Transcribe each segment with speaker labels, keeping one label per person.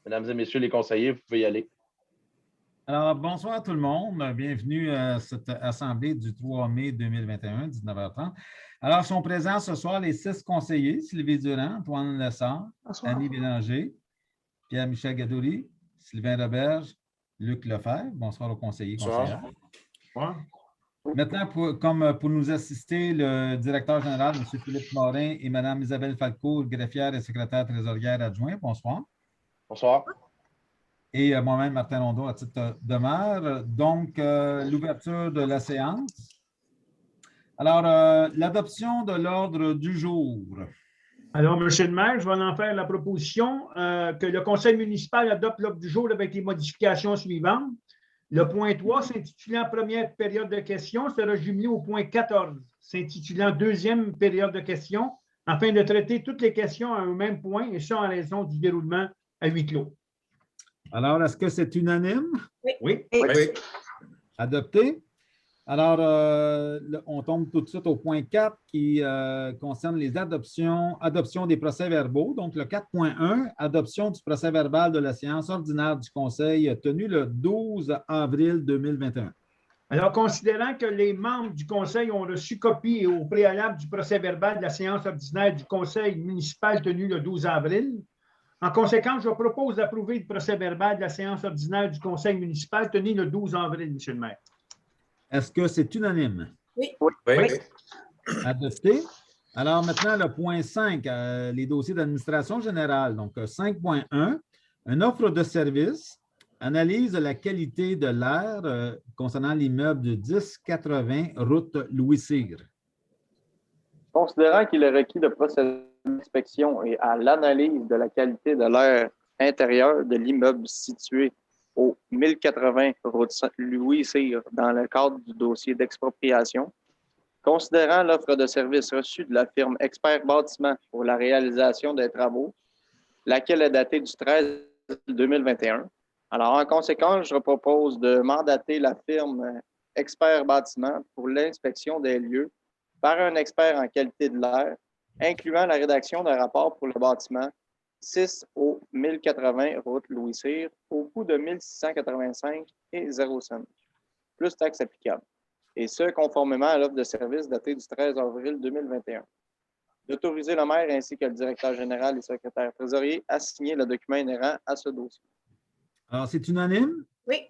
Speaker 1: Mesdames et messieurs les conseillers, vous pouvez y aller.
Speaker 2: Alors, bonsoir tout le monde. Bienvenue à cette assemblée du 3 mai 2021, 19h30. Alors, sont présents ce soir les 6 conseillers, Sylvie Durand, Antoine Lessard, Annie Bélanger, Pierre-Michel Gadouri, Sylvain Roberge, Luc Lefebvre. Bonsoir aux conseillers, conseillères.
Speaker 3: Bonsoir.
Speaker 2: Maintenant, pour nous assister, le directeur général, M. Philippe Morin et Mme Isabelle Falco, greffière et secrétaire trésorière adjoint. Bonsoir.
Speaker 1: Bonsoir.
Speaker 2: Et moi-même, Martin Rondeau, à titre de maire. Donc, l'ouverture de la séance. Alors, l'adoption de l'ordre du jour.
Speaker 3: Alors, M. le maire, je vais en faire la proposition que le conseil municipal adopte l'ordre du jour avec les modifications suivantes. Le point 3, s'intitulant première période de questions, sera jumelé au point 14, s'intitulant deuxième période de questions, afin de traiter toutes les questions à un même point, et ça en raison du déroulement à huis clos.
Speaker 2: Alors, est-ce que c'est unanime?
Speaker 3: Oui.
Speaker 2: Adopté. Alors, on tombe tout de suite au point 4 qui concerne les adoption des procès-verbaux. Donc, le 4.1, adoption du procès-verbal de la séance ordinaire du Conseil tenue le 12 avril 2021.
Speaker 3: Alors, considérant que les membres du Conseil ont reçu copie au préalable du procès-verbal de la séance ordinaire du Conseil municipal tenue le 12 avril, en conséquence, je propose d'approuver le procès-verbal de la séance ordinaire du Conseil municipal tenue le 12 avril, M. le maire.
Speaker 2: Est-ce que c'est unanime?
Speaker 4: Oui.
Speaker 2: Adopté. Alors maintenant, le point 5, les dossiers d'administration générale. Donc, 5.1, une offre de service, analyse de la qualité de l'air concernant l'immeuble de 1080 route Louis-Cyr.
Speaker 5: Considérant qu'il est requis de procéder à l'inspection et à l'analyse de la qualité de l'air intérieur de l'immeuble situé au 1080 route Louis-Cyr dans le cadre du dossier d'expropriation, considérant l'offre de service reçue de la firme Expert Bâtiment pour la réalisation des travaux, laquelle est datée du 13 2021. Alors, en conséquence, je propose de mandater la firme Expert Bâtiment pour l'inspection des lieux par un expert en qualité de l'air, incluant la rédaction d'un rapport pour le bâtiment 6 au 1080 route Louis-Cyr au coût de 1685,05 plus taxes applicables. Et ce, conformément à l'offre de service datée du 13 avril 2021. D'autoriser le maire ainsi que le directeur général et secrétaire trésorier à signer le document inhérent à ce dossier.
Speaker 2: Alors, c'est unanime?
Speaker 4: Oui.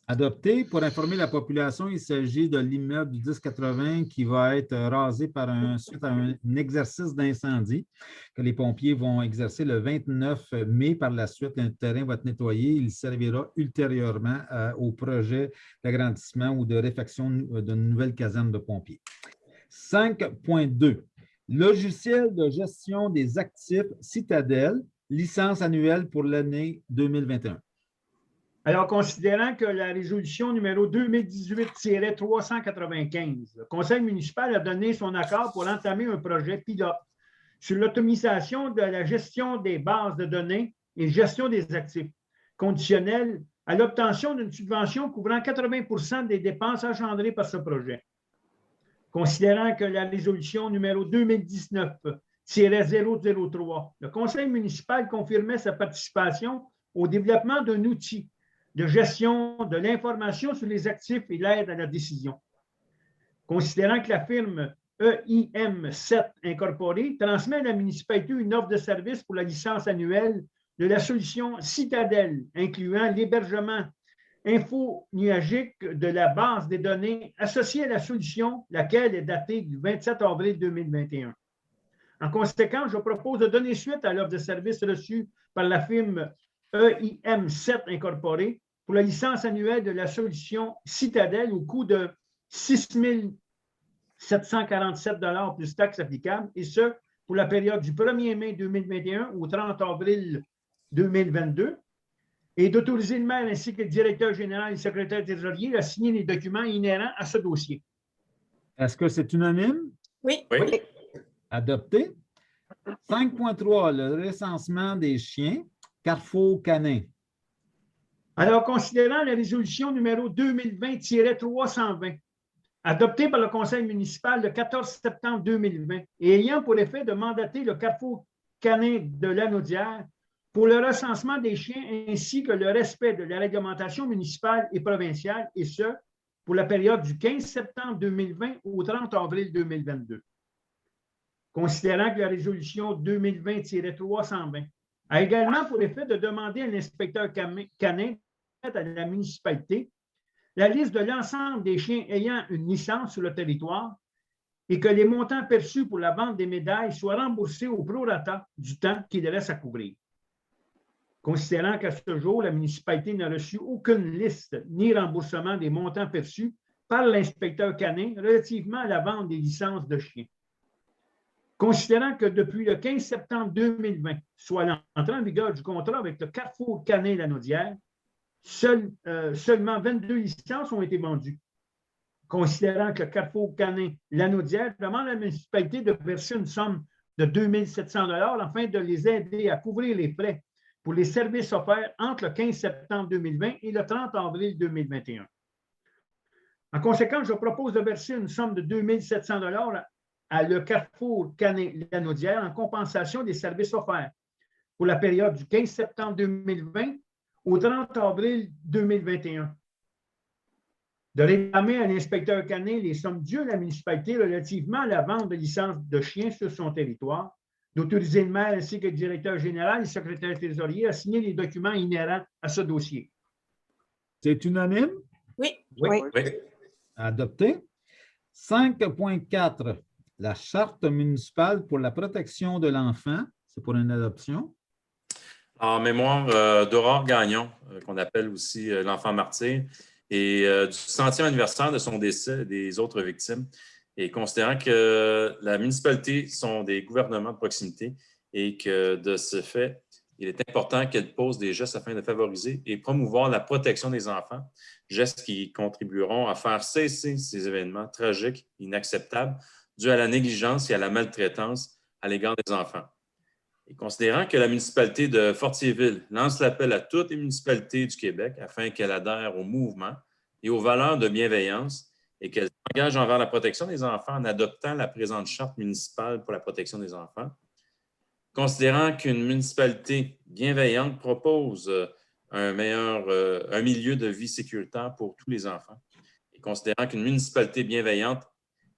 Speaker 2: Adopté. Pour informer la population, il s'agit de l'immeuble du 1080 qui va être rasé suite à un exercice d'incendie que les pompiers vont exercer le 29 mai. Par la suite, le terrain va être nettoyé. Il servira ultérieurement au projet d'agrandissement ou de réfection d'une nouvelle caserne de pompiers. 5.2. Logiciel de gestion des actifs Citadel, licence annuelle pour l'année 2021.
Speaker 3: Alors, considérant que la résolution numéro 2018-395, le conseil municipal a donné son accord pour entamer un projet pilote sur l'automatisation de la gestion des bases de données et gestion des actifs, conditionnel à l'obtention d'une subvention couvrant 80% des dépenses engendrées par ce projet. Considérant que la résolution numéro 2019-003, le conseil municipal confirmait sa participation au développement d'un outil de gestion de l'information sur les actifs et l'aide à la décision. Considérant que la firme EIM7 Incorporée transmet à la municipalité une offre de service pour la licence annuelle de la solution Citadel, incluant l'hébergement info-nuagique de la base des données associée à la solution, laquelle est datée du 27 avril 2021. En conséquence, je propose de donner suite à l'offre de service reçue par la firme EIM7 Incorporée pour la licence annuelle de la solution Citadel au coût de 6 747 $ plus taxes applicables, et ce, pour la période du 1er mai 2021 au 30 avril 2022, et d'autoriser le maire ainsi que le directeur général et le secrétaire trésorier à signer les documents inhérents à ce dossier.
Speaker 2: Est-ce que c'est unanime?
Speaker 4: Oui.
Speaker 2: Adopté. 5.3, le recensement des chiens, Carrefour Canin.
Speaker 3: Alors, considérant la résolution numéro 2020-320, adoptée par le conseil municipal le 14 septembre 2020 et ayant pour effet de mandater le Carrefour Canin de Lanaudière pour le recensement des chiens ainsi que le respect de la réglementation municipale et provinciale, et ce, pour la période du 15 septembre 2020 au 30 avril 2022. Considérant que la résolution 2020-320 a également pour effet de demander à l'inspecteur canin à la municipalité la liste de l'ensemble des chiens ayant une licence sur le territoire et que les montants perçus pour la vente des médailles soient remboursés au prorata du temps qu'il reste à couvrir. Considérant qu'à ce jour, la municipalité n'a reçu aucune liste ni remboursement des montants perçus par l'inspecteur canin relativement à la vente des licences de chiens. Considérant que depuis le 15 septembre 2020, soit l'entrée en vigueur du contrat avec le Carrefour Canin-Lanaudière, seulement 22 licences ont été vendues. Considérant que le Carrefour Canin-Lanaudière demande à la municipalité de verser une somme de 2 700 $ afin de les aider à couvrir les frais pour les services offerts entre le 15 septembre 2020 et le 30 avril 2021. En conséquence, je propose de verser une somme de 2 700 $ à le Carrefour Canin-Lanaudière en compensation des services offerts pour la période du 15 septembre 2020 au 30 avril 2021. De réclamer à l'inspecteur canin les sommes dues à la municipalité relativement à la vente de licences de chiens sur son territoire, d'autoriser le maire ainsi que le directeur général et le secrétaire trésorier à signer les documents inhérents à ce dossier.
Speaker 2: C'est unanime?
Speaker 4: Oui.
Speaker 3: Oui.
Speaker 2: Adopté. 5.4, la charte municipale pour la protection de l'enfant. C'est pour une adoption.
Speaker 6: En mémoire d'Aurore Gagnon, qu'on appelle aussi l'enfant martyr, et du 100e anniversaire de son décès des autres victimes. Et considérant que la municipalité sont des gouvernements de proximité et que de ce fait, il est important qu'elle pose des gestes afin de favoriser et promouvoir la protection des enfants, gestes qui contribueront à faire cesser ces événements tragiques, inacceptables, dus à la négligence et à la maltraitance à l'égard des enfants. Et considérant que la municipalité de Fortierville lance l'appel à toutes les municipalités du Québec afin qu'elles adhèrent au mouvement et aux valeurs de bienveillance et qu'elles s'engagent envers la protection des enfants en adoptant la présente charte municipale pour la protection des enfants. Considérant qu'une municipalité bienveillante propose un milieu de vie sécuritaire pour tous les enfants et considérant qu'une municipalité bienveillante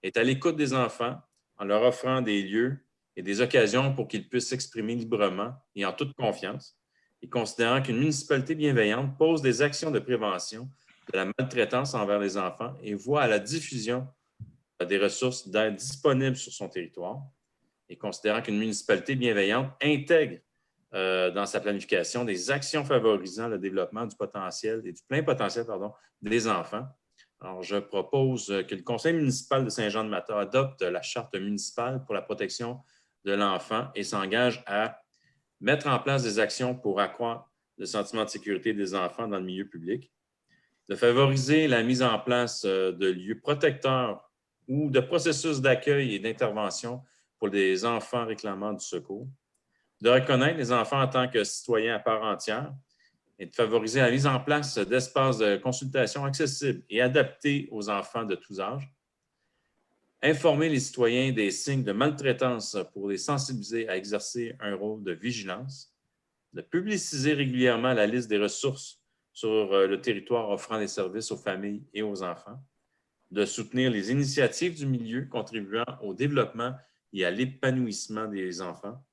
Speaker 6: est à l'écoute des enfants en leur offrant des lieux et des occasions pour qu'ils puissent s'exprimer librement et en toute confiance, et considérant qu'une municipalité bienveillante pose des actions de prévention de la maltraitance envers les enfants et voit à la diffusion des ressources d'aide disponibles sur son territoire, et considérant qu'une municipalité bienveillante intègre dans sa planification des actions favorisant le développement du potentiel et du plein potentiel des enfants. Alors, je propose que le Conseil municipal de Saint-Jean-de-Mata adopte la charte municipale pour la protection de l'enfant et s'engage à mettre en place des actions pour accroître le sentiment de sécurité des enfants dans le milieu public, de favoriser la mise en place de lieux protecteurs ou de processus d'accueil et d'intervention pour les enfants réclamant du secours, de reconnaître les enfants en tant que citoyens à part entière et de favoriser la mise en place d'espaces de consultation accessibles et adaptés aux enfants de tous âges, informer les citoyens des signes de maltraitance pour les sensibiliser à exercer un rôle de vigilance, de publiciser régulièrement la liste des ressources sur le territoire offrant des services aux familles et aux enfants, de soutenir les initiatives du milieu contribuant au développement et à l'épanouissement des enfants,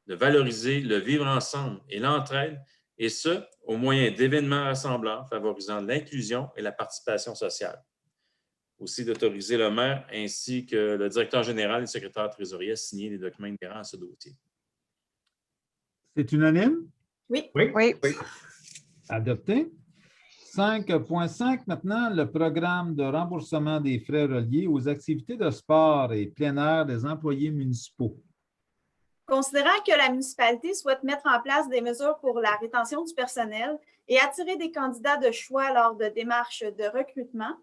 Speaker 6: de valoriser le vivre ensemble et l'entraide, et ce, au moyen d'événements rassemblants favorisant l'inclusion et la participation sociale. Aussi d'autoriser le maire ainsi que le directeur général et le secrétaire trésorier à signer les documents inhérents à ce dossier.
Speaker 2: C'est unanime?
Speaker 4: Oui.
Speaker 2: Adopté. 5.5 maintenant, le programme de remboursement des frais reliés aux activités de sport et plein air des employés municipaux.
Speaker 4: Considérant que la municipalité souhaite mettre en place des mesures pour la rétention du personnel et attirer des candidats de choix lors de démarches de recrutement,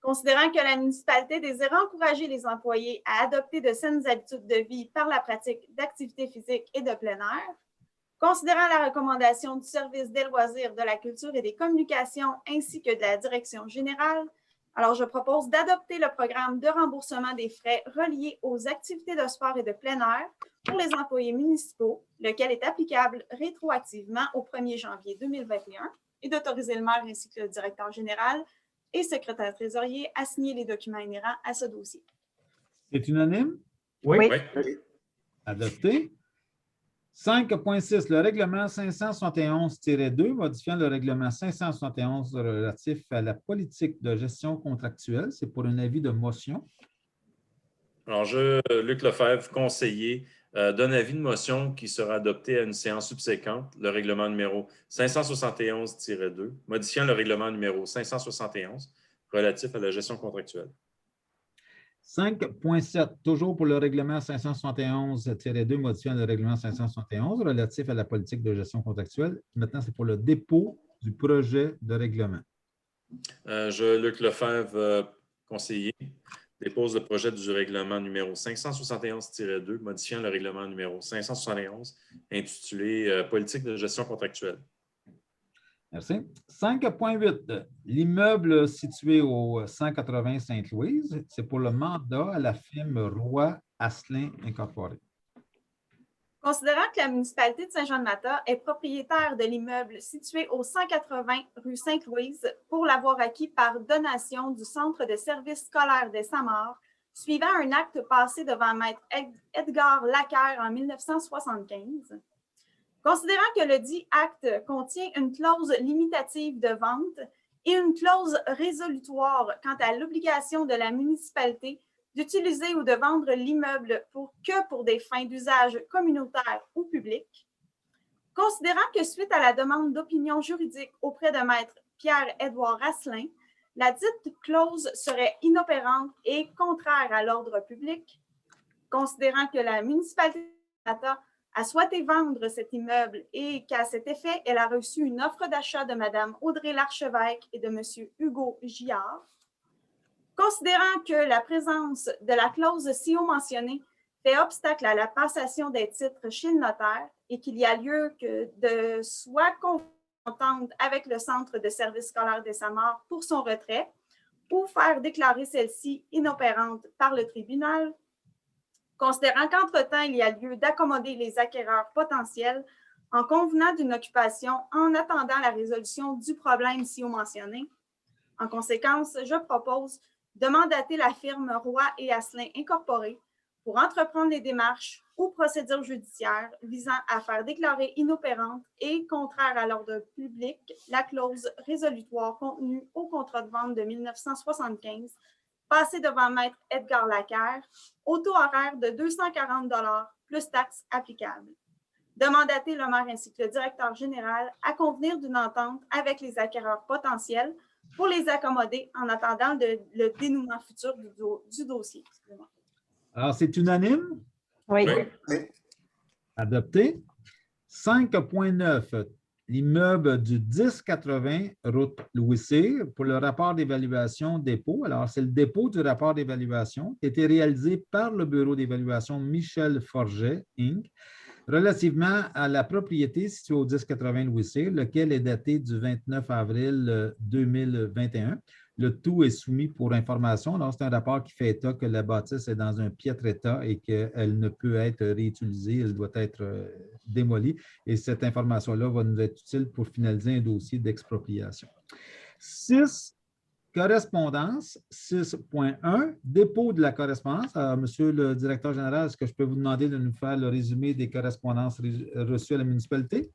Speaker 4: considérant que la municipalité désire encourager les employés à adopter de saines habitudes de vie par la pratique d'activités physiques et de plein air, considérant la recommandation du service des loisirs, de la culture et des communications ainsi que de la direction générale, alors je propose d'adopter le programme de remboursement des frais reliés aux activités de sport et de plein air pour les employés municipaux, lequel est applicable rétroactivement au 1er janvier 2021, et d'autoriser le maire ainsi que le directeur général et secrétaire trésorier à signer les documents inhérents à ce dossier.
Speaker 2: C'est unanime?
Speaker 3: Oui.
Speaker 6: Oui.
Speaker 2: Adopté. 5.6, le règlement 571-2 modifiant le règlement 571 relatif à la politique de gestion contractuelle. C'est pour un avis de motion.
Speaker 6: Alors, Luc Lefebvre, conseiller, donne avis de motion qui sera adopté à une séance subséquente, le règlement numéro 571-2, modifiant le règlement numéro 571 relatif à la gestion contractuelle.
Speaker 2: 5.7, toujours pour le règlement 571-2, modifiant le règlement 571 relatif à la politique de gestion contractuelle. Maintenant, c'est pour le dépôt du projet de règlement.
Speaker 6: Luc Lefebvre, conseiller, dépose le projet du règlement numéro 571-2, modifiant le règlement numéro 571, intitulé Politique de gestion contractuelle.
Speaker 2: Merci. 5.8, l'immeuble situé au 180 Sainte-Louise, c'est pour le mandat à la firme Roy Asselin Incorporé.
Speaker 4: Considérant que la municipalité de Saint-Jean-de-Mata est propriétaire de l'immeuble situé au 180 rue Sainte-Louise pour l'avoir acquis par donation du Centre de services scolaires des Samars, suivant un acte passé devant Maître Edgar Lacaire en 1975. Considérant que le dit acte contient une clause limitative de vente et une clause résolutoire quant à l'obligation de la municipalité d'utiliser ou de vendre l'immeuble pour des fins d'usage communautaire ou public, considérant que suite à la demande d'opinion juridique auprès de Maître Pierre-Édouard Asselin, la dite clause serait inopérante et contraire à l'ordre public, considérant que la municipalité de Mata a souhaité vendre cet immeuble et qu'à cet effet, elle a reçu une offre d'achat de Mme Audrey Larchevêque et de M. Hugo Gillard. Considérant que la présence de la clause ci-haut mentionnée fait obstacle à la passation des titres chez le notaire et qu'il y a lieu de soit contente avec le Centre de services scolaires des Samars pour son retrait ou faire déclarer celle-ci inopérante par le tribunal, considérant qu'entre-temps, il y a lieu d'accommoder les acquéreurs potentiels en convenant d'une occupation en attendant la résolution du problème ci-haut mentionné. En conséquence, je propose de mandater la firme Roy et Asselin Incorporé pour entreprendre les démarches ou procédures judiciaires visant à faire déclarer inopérante et contraire à l'ordre public la clause résolutoire contenue au contrat de vente de 1975 passé devant Maître Edgar Lacaire au taux horaire de 240 $ plus taxes applicables. De mandater le maire ainsi que le directeur général à convenir d'une entente avec les acquéreurs potentiels pour les accommoder en attendant le dénouement futur du dossier.
Speaker 2: Alors, c'est unanime?
Speaker 7: Oui.
Speaker 2: Adopté. 5.9, l'immeuble du 1080 route Louis-Cyr pour le rapport d'évaluation dépôt. Alors, c'est le dépôt du rapport d'évaluation qui a été réalisé par le bureau d'évaluation Michel Forget, Inc., relativement à la propriété située au 1080 Louis-Cyr, lequel est daté du 29 avril 2021. Le tout est soumis pour information. Alors, c'est un rapport qui fait état que la bâtisse est dans un piètre état et qu'elle ne peut être réutilisée, elle doit être démolie. Et cette information-là va nous être utile pour finaliser un dossier d'expropriation. 6. Correspondance 6.1, dépôt de la correspondance. Alors, Monsieur le directeur général, est-ce que je peux vous demander de nous faire le résumé des correspondances reçues à la municipalité?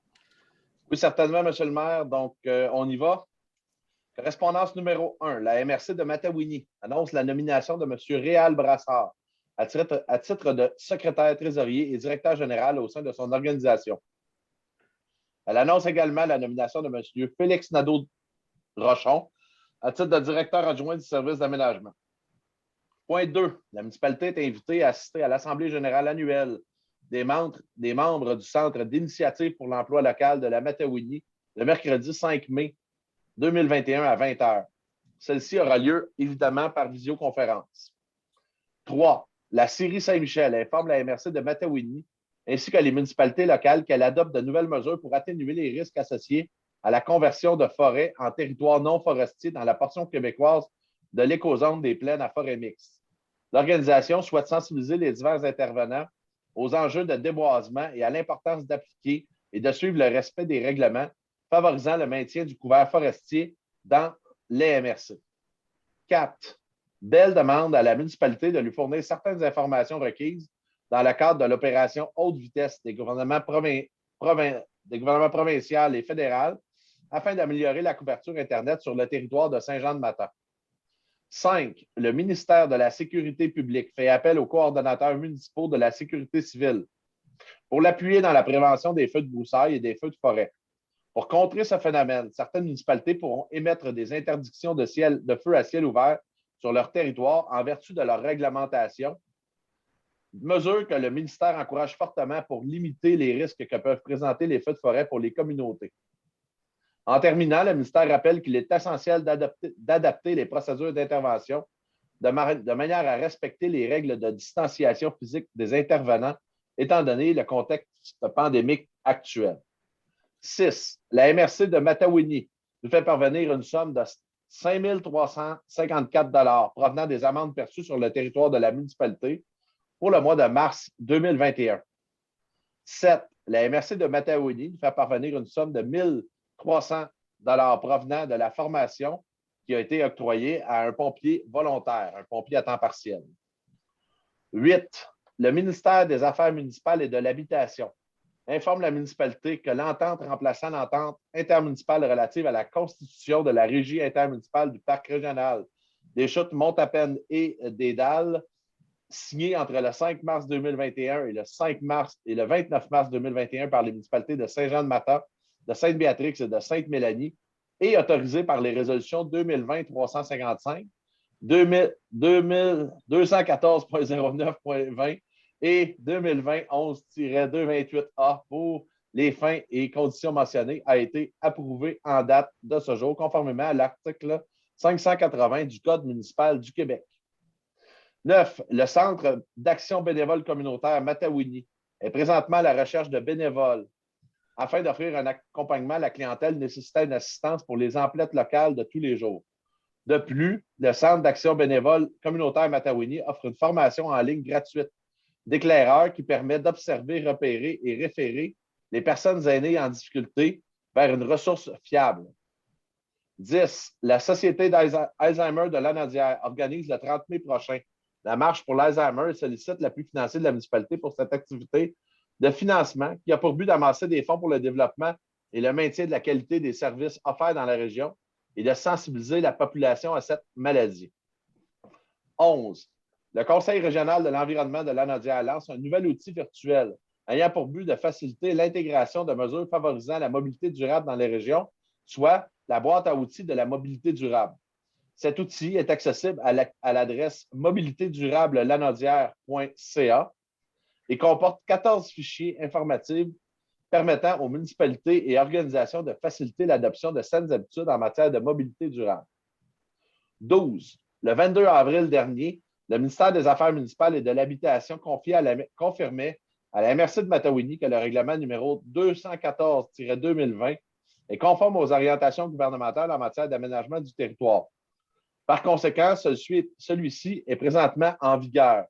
Speaker 1: Oui, certainement, Monsieur le maire. Donc, on y va. Correspondance numéro 1. La MRC de Matawini annonce la nomination de M. Réal Brassard à titre de secrétaire trésorier et directeur général au sein de son organisation. Elle annonce également la nomination de M. Félix Nadeau-Rochon à titre de directeur adjoint du service d'aménagement. Point 2. La municipalité est invitée à assister à l'Assemblée générale annuelle des membres du Centre d'initiative pour l'emploi local de la Matawini le mercredi 5 mai 2021 à 20 h. Celle-ci aura lieu, évidemment, par visioconférence. 3. La Scierie Saint-Michel informe la MRC de Matawini ainsi que les municipalités locales qu'elle adopte de nouvelles mesures pour atténuer les risques associés à la conversion de forêts en territoire non forestier dans la portion québécoise de l'écozone des plaines à forêt mixte. L'organisation souhaite sensibiliser les divers intervenants aux enjeux de déboisement et à l'importance d'appliquer et de suivre le respect des règlements favorisant le maintien du couvert forestier dans les MRC. 4. Bell demande à la municipalité de lui fournir certaines informations requises dans le cadre de l'opération haute vitesse des gouvernements provincial et fédéral afin d'améliorer la couverture Internet sur le territoire de Saint-Jean-de-Matha. 5. Le ministère de la Sécurité publique fait appel aux coordonnateurs municipaux de la sécurité civile pour l'appuyer dans la prévention des feux de broussailles et des feux de forêt. Pour contrer ce phénomène, certaines municipalités pourront émettre des interdictions de feu à ciel ouvert sur leur territoire en vertu de leur réglementation, mesure que le ministère encourage fortement pour limiter les risques que peuvent présenter les feux de forêt pour les communautés. En terminant, le ministère rappelle qu'il est essentiel d'adapter les procédures d'intervention de manière à respecter les règles de distanciation physique des intervenants, étant donné le contexte pandémique actuel. 6. La MRC de Matawini nous fait parvenir une somme de 5 354 provenant des amendes perçues sur le territoire de la municipalité pour le mois de mars 2021. 7. La MRC de Matawini nous fait parvenir une somme de 1 300 provenant de la formation qui a été octroyée à un pompier volontaire, un pompier à temps partiel. 8. Le ministère des Affaires municipales et de l'Habitation informe la municipalité que l'entente remplaçant l'entente intermunicipale relative à la constitution de la régie intermunicipale du parc régional des Chutes Montapen et des Dalles, signée entre le 5 mars 2021 et le 29 mars 2021 par les municipalités de Saint-Jean-de-Matha, de Sainte-Béatrix et de Sainte-Mélanie, et autorisée par les résolutions 2020-355, 214.09.20 et 2020-11-228A pour les fins et conditions mentionnées a été approuvé en date de ce jour, conformément à l'article 580 du Code municipal du Québec. 9. Le Centre d'action bénévole communautaire Matawini est présentement à la recherche de bénévoles afin d'offrir un accompagnement à la clientèle nécessitant une assistance pour les emplettes locales de tous les jours. De plus, le Centre d'action bénévole communautaire Matawini offre une formation en ligne gratuite d'éclaireurs qui permet d'observer, repérer et référer les personnes aînées en difficulté vers une ressource fiable. 10. La Société d'Alzheimer de Lanaudière organise le 30 mai prochain la marche pour l'Alzheimer et sollicite l'appui financier de la municipalité pour cette activité de financement qui a pour but d'amasser des fonds pour le développement et le maintien de la qualité des services offerts dans la région et de sensibiliser la population à cette maladie. 11. Le Conseil régional de l'environnement de Lanaudière lance un nouvel outil virtuel ayant pour but de faciliter l'intégration de mesures favorisant la mobilité durable dans les régions, soit la boîte à outils de la mobilité durable. Cet outil est accessible à l'adresse mobilitésdurable-lanaudière.ca et comporte 14 fichiers informatifs permettant aux municipalités et organisations de faciliter l'adoption de saines habitudes en matière de mobilité durable. 12. Le 22 avril dernier, le ministère des Affaires municipales et de l'Habitation confirmait à la MRC de Matawini que le règlement numéro 214-2020 est conforme aux orientations gouvernementales en matière d'aménagement du territoire. Par conséquent, celui-ci est présentement en vigueur.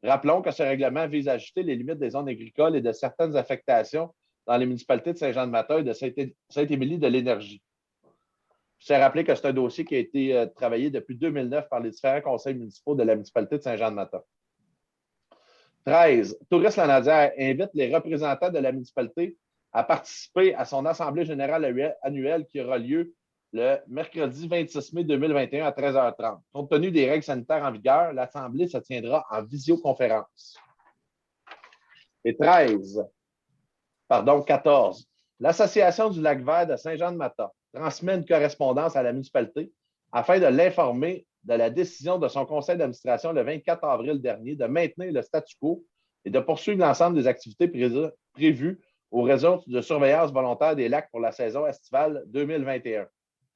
Speaker 1: Rappelons que ce règlement vise à ajuster les limites des zones agricoles et de certaines affectations dans les municipalités de Saint-Jean-de-Matha et de Sainte-Émilie de l'Énergie. Je tiens à rappeler que c'est un dossier qui a été travaillé depuis 2009 par les différents conseils municipaux de la municipalité de Saint-Jean-de-Matha. 13. Tourisme Lanaudière invite les représentants de la municipalité à participer à son assemblée générale annuelle qui aura lieu le mercredi 26 mai 2021 à 13h30. Compte tenu des règles sanitaires en vigueur, l'assemblée se tiendra en visioconférence. Et 14. L'Association du Lac-Vert de Saint-Jean-de-Matha transmet une correspondance à la municipalité afin de l'informer de la décision de son conseil d'administration le 24 avril dernier de maintenir le statu quo et de poursuivre l'ensemble des activités prévues au réseau de surveillance volontaire des lacs pour la saison estivale 2021.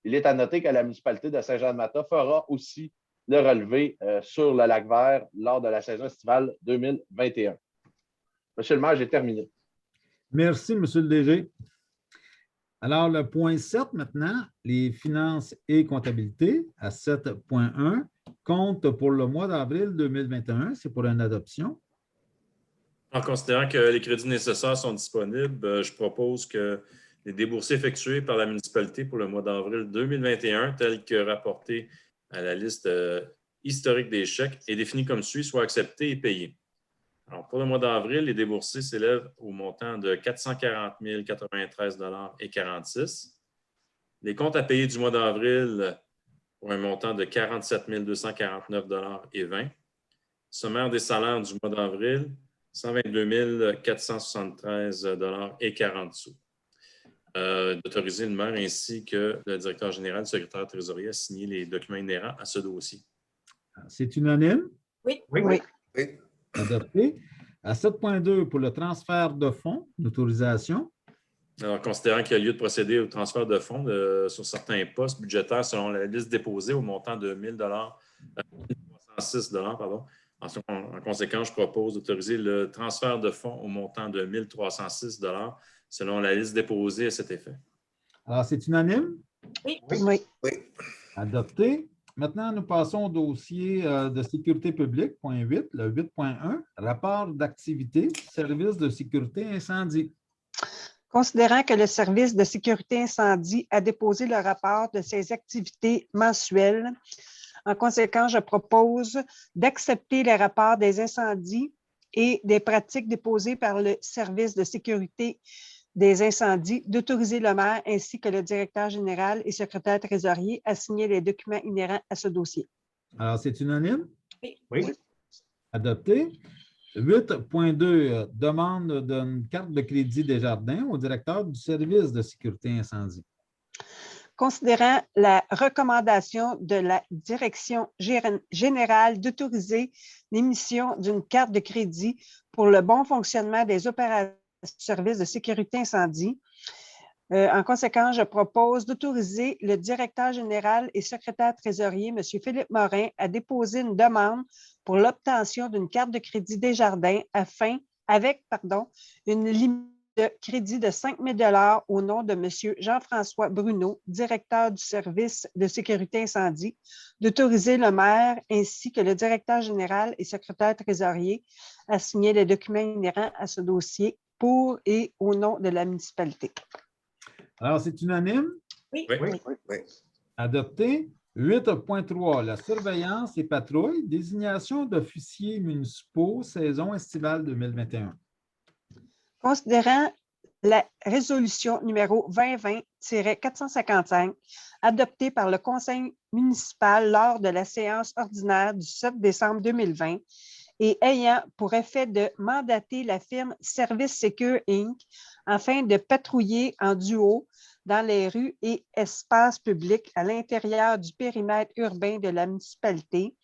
Speaker 1: Il est à noter que la municipalité de Saint-Jean-de-Matha fera aussi le relevé sur le Lac-Vert lors de la saison estivale 2021. Monsieur le maire, j'ai terminé.
Speaker 2: Merci, Monsieur le DG. Alors, le point 7 maintenant, les finances et comptabilité à 7.1, compte pour le mois d'avril 2021, c'est pour une adoption.
Speaker 6: En considérant que les crédits nécessaires sont disponibles, je propose que les déboursés effectués par la municipalité pour le mois d'avril 2021, tels que rapportés à la liste historique des chèques et définis comme suit, soient acceptés et payés. Alors, pour le mois d'avril, les déboursés s'élèvent au montant de 440 093,46 $. Les comptes à payer du mois d'avril pour un montant de 47 249,20 $. Sommaire des salaires du mois d'avril, 122 473,40 $. D'autoriser le maire ainsi que le directeur général et le secrétaire trésorier à signer les documents inhérents à ce dossier.
Speaker 2: C'est unanime?
Speaker 3: Oui.
Speaker 2: Adopté. À 7.2, pour le transfert de fonds, l'autorisation.
Speaker 6: Alors, considérant qu'il y a lieu de procéder au transfert de fonds sur certains postes budgétaires selon la liste déposée au montant de 1 306 $, pardon. En conséquence, je propose d'autoriser le transfert de fonds au montant de 1 306 $ selon la liste déposée à cet effet.
Speaker 2: Alors, c'est unanime?
Speaker 4: Oui.
Speaker 2: Adopté. Maintenant, nous passons au dossier de sécurité publique, point 8, le 8.1, rapport d'activité, service de sécurité incendie.
Speaker 7: Considérant que le service de sécurité incendie a déposé le rapport de ses activités mensuelles, en conséquence, je propose d'accepter les rapports des incendies et des pratiques déposées par le service de sécurité des incendies, d'autoriser le maire ainsi que le directeur général et secrétaire trésorier à signer les documents inhérents à ce dossier.
Speaker 2: Alors, c'est unanime?
Speaker 3: Oui.
Speaker 2: Adopté. 8.2, demande d'une carte de crédit Desjardins au directeur du service de sécurité incendie.
Speaker 7: Considérant la recommandation de la direction générale d'autoriser l'émission d'une carte de crédit pour le bon fonctionnement des opérations du service de sécurité incendie, en conséquence, je propose d'autoriser le directeur général et secrétaire trésorier, M. Philippe Morin, à déposer une demande pour l'obtention d'une carte de crédit Desjardins avec une limite de crédit de 5 000 $ au nom de M. Jean-François Bruno, directeur du service de sécurité incendie, d'autoriser le maire ainsi que le directeur général et secrétaire trésorier à signer les documents inhérents à ce dossier pour et au nom de la municipalité.
Speaker 2: Alors, c'est unanime?
Speaker 4: Oui.
Speaker 2: Adopté. 8.3, la surveillance et patrouille, désignation d'officiers municipaux, saison estivale 2021.
Speaker 7: Considérant la résolution numéro 2020-455 adoptée par le Conseil municipal lors de la séance ordinaire du 7 décembre 2020 et ayant pour effet de mandater la firme Service Secure Inc. afin de patrouiller en duo dans les rues et espaces publics à l'intérieur du périmètre urbain de la municipalité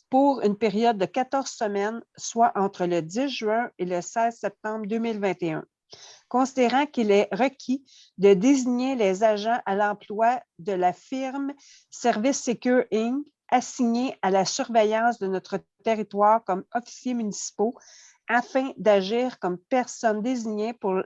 Speaker 7: pour une période de 14 semaines, soit entre le 10 juin et le 16 septembre 2021. Considérant qu'il est requis de désigner les agents à l'emploi de la firme Service Secure Inc. assignés à la surveillance de notre territoire comme officiers municipaux afin d'agir comme personnes désignées pour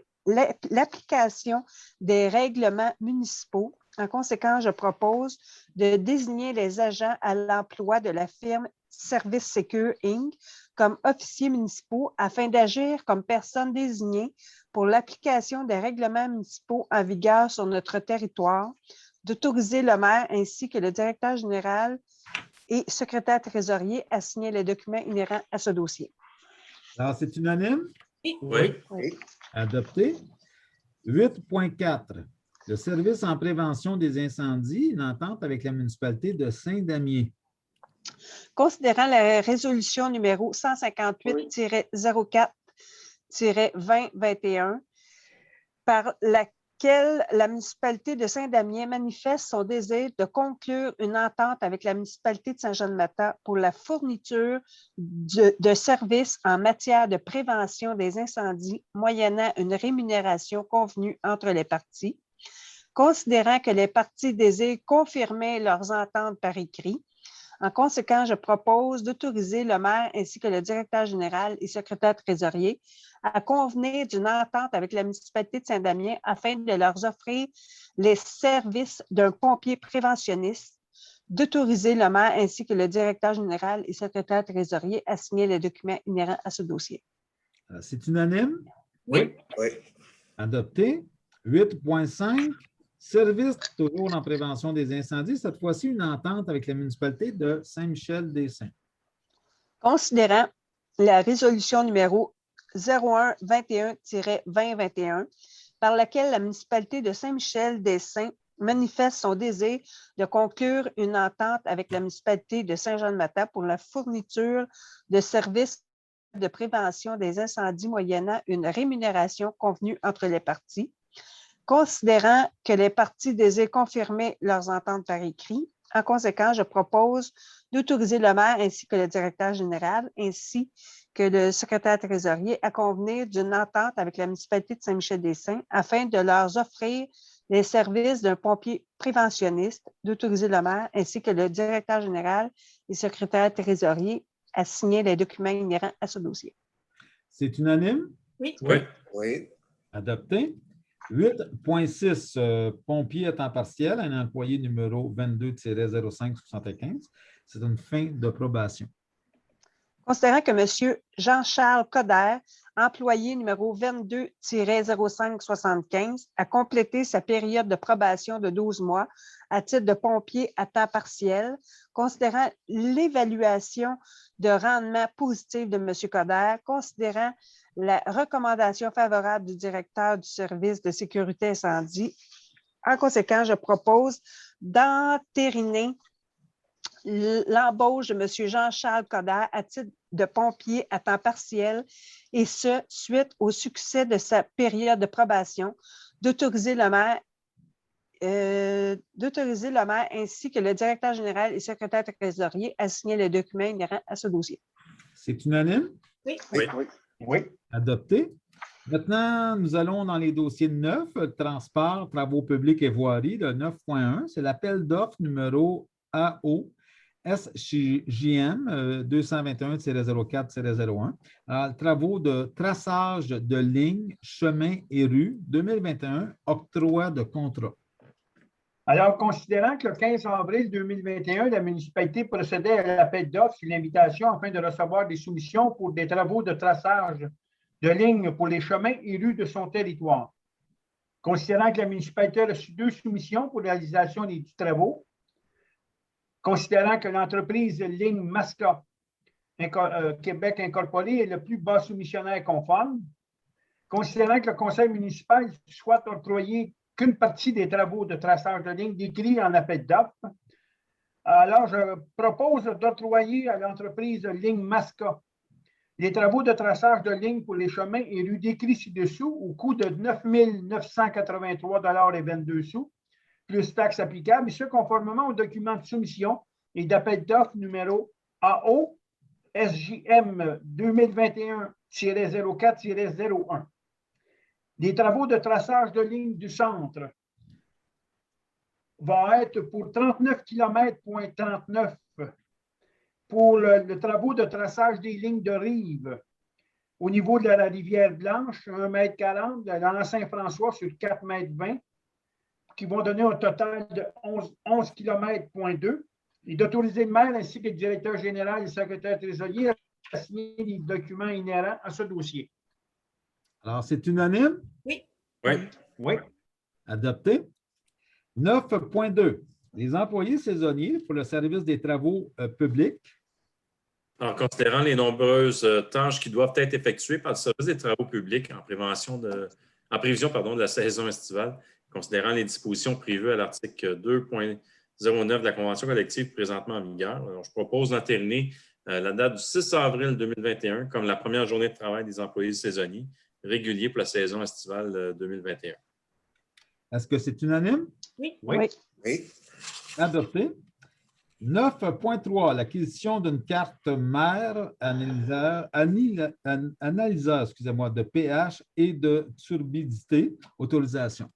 Speaker 7: l'application des règlements municipaux. En conséquence, je propose de désigner les agents à l'emploi de la firme Service Secure Inc. comme officiers municipaux afin d'agir comme personnes désignées pour l'application des règlements municipaux en vigueur sur notre territoire, d'autoriser le maire ainsi que le directeur général et secrétaire trésorier à signer les documents inhérents à ce dossier.
Speaker 2: Alors, c'est unanime?
Speaker 6: Oui.
Speaker 2: Adopté. 8.4, le service en prévention des incendies, une entente avec la municipalité de Saint-Damier.
Speaker 7: Considérant la résolution numéro 158-04-2021 par laquelle la municipalité de Saint-Damien manifeste son désir de conclure une entente avec la municipalité de Saint-Jean-de-Mata pour la fourniture de services en matière de prévention des incendies moyennant une rémunération convenue entre les parties. Considérant que les parties désirent confirmer leurs ententes par écrit, en conséquence, je propose d'autoriser le maire ainsi que le directeur général et secrétaire trésorier à convenir d'une entente avec la municipalité de Saint-Damien afin de leur offrir les services d'un pompier préventionniste, d'autoriser le maire ainsi que le directeur général et secrétaire trésorier à signer les documents inhérents à ce dossier.
Speaker 2: C'est unanime?
Speaker 3: Oui.
Speaker 8: Oui.
Speaker 2: Adopté. 8.5. Service toujours en prévention des incendies. Cette fois-ci, une entente avec la municipalité de Saint-Michel-des-Saints.
Speaker 7: Considérant la résolution numéro 0121-2021 par laquelle la municipalité de Saint-Michel-des-Saints manifeste son désir de conclure une entente avec la municipalité de Saint-Jean-de-Mata pour la fourniture de services de prévention des incendies moyennant une rémunération convenue entre les parties. Considérant que les parties désirent confirmer leurs ententes par écrit, en conséquence, je propose d'autoriser le maire ainsi que le directeur général ainsi que le secrétaire trésorier à convenir d'une entente avec la municipalité de Saint-Michel-des-Saints afin de leur offrir les services d'un pompier préventionniste, d'autoriser le maire ainsi que le directeur général et secrétaire trésorier à signer les documents inhérents à ce dossier.
Speaker 2: C'est unanime?
Speaker 4: Oui.
Speaker 6: Oui.
Speaker 8: Oui.
Speaker 2: Adopté. 8.6, pompier à temps partiel, un employé numéro 22-0575. C'est une fin de probation.
Speaker 7: Considérant que M. Jean-Charles Coder, employé numéro 22-0575, a complété sa période de probation de 12 mois à titre de pompier à temps partiel, considérant l'évaluation de rendement positif de M. Coder, considérant la recommandation favorable du directeur du service de sécurité incendie, en conséquence, je propose d'entériner l'embauche de M. Jean-Charles Coder à titre de pompier à temps partiel et ce, suite au succès de sa période de probation, d'autoriser le maire ainsi que le directeur général et secrétaire trésorier à signer les documents inhérents à ce dossier.
Speaker 2: C'est unanime?
Speaker 4: Oui.
Speaker 6: Oui.
Speaker 3: Oui.
Speaker 2: Adopté. Maintenant, nous allons dans les dossiers 9, transport, travaux publics et voiries, le 9.1. C'est l'appel d'offres numéro AO SJM 221-04-01. Travaux de traçage de lignes, chemins et rues 2021, octroi de contrat.
Speaker 3: Alors, considérant que le 15 avril 2021, la municipalité procédait à l'appel d'offres sur l'invitation afin de recevoir des soumissions pour des travaux de traçage de lignes pour les chemins et rues de son territoire. Considérant que la municipalité a reçu 2 soumissions pour la réalisation des travaux, considérant que l'entreprise Ligne Masca Québec Incorporée est le plus bas soumissionnaire conforme, considérant que le conseil municipal souhaite octroyer qu'une partie des travaux de traçage de ligne décrits en appel d'offres, alors je propose d'octroyer à l'entreprise Ligne Masca les travaux de traçage de ligne pour les chemins et rues décrits ci-dessous au coût de 9 983,22 $, plus taxes applicables, et ce, conformément au document de soumission et d'appel d'offres numéro AO SJM 2021-04-01. Les travaux de traçage de ligne du centre vont être pour 39 km,39 pour le travaux de traçage des lignes de rive au niveau de la rivière Blanche, 1,40 m, de l'Anse-Saint-François sur 4,20 m, qui vont donner un total de 11 km,2 et d'autoriser le maire ainsi que le directeur général et le secrétaire trésorier à signer les documents inhérents à ce dossier.
Speaker 2: Alors, c'est unanime?
Speaker 4: Oui.
Speaker 6: Oui.
Speaker 3: Oui.
Speaker 2: Adopté. 9.2. Les employés saisonniers pour le service des travaux publics.
Speaker 6: En considérant les nombreuses tâches qui doivent être effectuées par le service des travaux publics en prévision de la saison estivale, considérant les dispositions prévues à l'article 2.09 de la Convention collective présentement en vigueur. Alors, je propose d'entériner la date du 6 avril 2021 comme la première journée de travail des employés saisonniers réguliers pour la saison estivale 2021.
Speaker 2: Est-ce que c'est unanime?
Speaker 4: Oui.
Speaker 3: Oui.
Speaker 8: Oui.
Speaker 2: Adopté. 9.3, l'acquisition d'une carte mère analyseur de pH et de turbidité. Autorisation.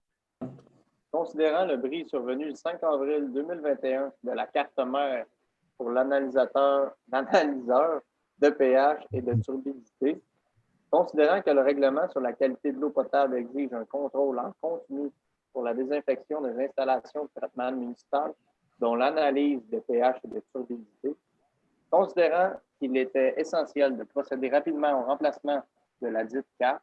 Speaker 5: Considérant le bris survenu le 5 avril 2021 de la carte mère pour l'analyseur de pH et de turbidité, considérant que le règlement sur la qualité de l'eau potable exige un contrôle en continu pour la désinfection des installations de traitement municipal, dont l'analyse de pH et de turbidité, considérant qu'il était essentiel de procéder rapidement au remplacement de la dite carte.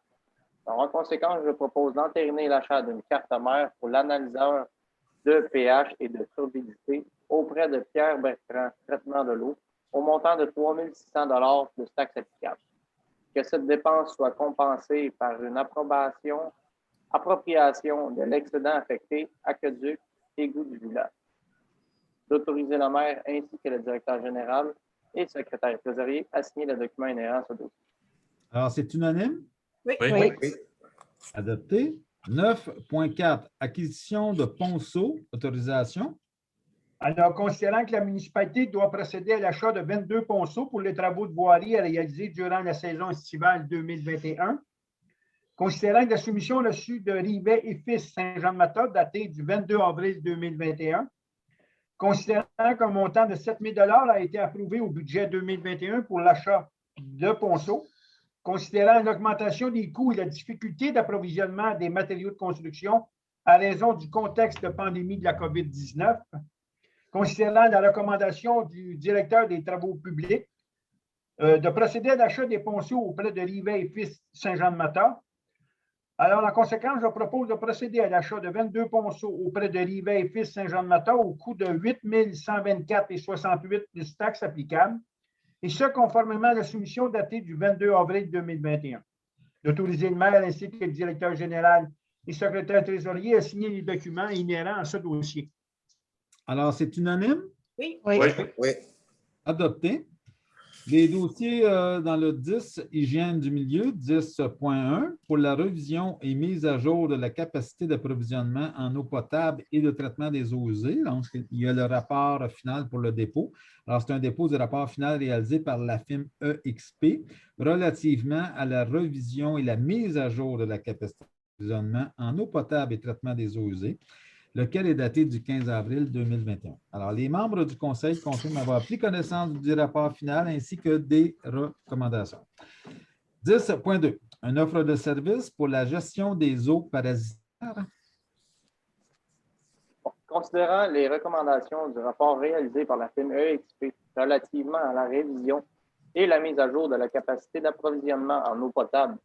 Speaker 5: Alors, en conséquence, je propose d'entériner l'achat d'une carte mère pour l'analyseur de pH et de turbidité auprès de Pierre Bertrand, traitement de l'eau, au montant de 3 600 $ de taxe applicable. Que cette dépense soit compensée par une appropriation de l'excédent affecté aqueduc égout du village. D'autoriser le maire ainsi que le directeur général et le secrétaire trésorier à signer le document inhérent à ce dossier.
Speaker 2: Alors, c'est unanime?
Speaker 6: Oui.
Speaker 7: Oui.
Speaker 2: Adopté. 9.4, acquisition de ponceau, autorisation.
Speaker 3: Alors, considérant que la municipalité doit procéder à l'achat de 22 ponceaux pour les travaux de voirie à réaliser durant la saison estivale 2021, considérant que la soumission reçue de Rivet et Fils Saint-Jean-de-Mata datée du 22 avril 2021, considérant qu'un montant de 7 000 $ a été approuvé au budget 2021 pour l'achat de ponceaux, considérant l'augmentation des coûts et la difficulté d'approvisionnement des matériaux de construction à raison du contexte de pandémie de la COVID-19, considérant la recommandation du directeur des travaux publics de procéder à l'achat des ponceaux auprès de Rivet et Fils Saint-Jean-de-Mata. Alors, en conséquence, je propose de procéder à l'achat de 22 ponceaux auprès de Rivet et Fils Saint-Jean-de-Mata au coût de 8 124,68 plus taxes applicables, et ce, conformément à la soumission datée du 22 avril 2021. D'autoriser le maire ainsi que le directeur général et secrétaire trésorier à signer les documents inhérents à ce dossier.
Speaker 2: Alors, c'est unanime?
Speaker 4: Oui.
Speaker 7: Oui.
Speaker 6: Oui.
Speaker 2: Adopté. Les dossiers dans le 10, hygiène du milieu, 10.1, pour la révision et mise à jour de la capacité d'approvisionnement en eau potable et de traitement des eaux usées. Donc, il y a le rapport final pour le dépôt. Alors, c'est un dépôt du rapport final réalisé par la firme EXP relativement à la révision et la mise à jour de la capacité d'approvisionnement en eau potable et traitement des eaux usées, lequel est daté du 15 avril 2021. Alors, les membres du Conseil confirment avoir pris connaissance du rapport final ainsi que des recommandations. 10.2. Une offre de service pour la gestion des eaux parasitaires.
Speaker 5: Considérant les recommandations du rapport réalisé par la firme EXP relativement à la révision et la mise à jour de la capacité d'approvisionnement en eau potable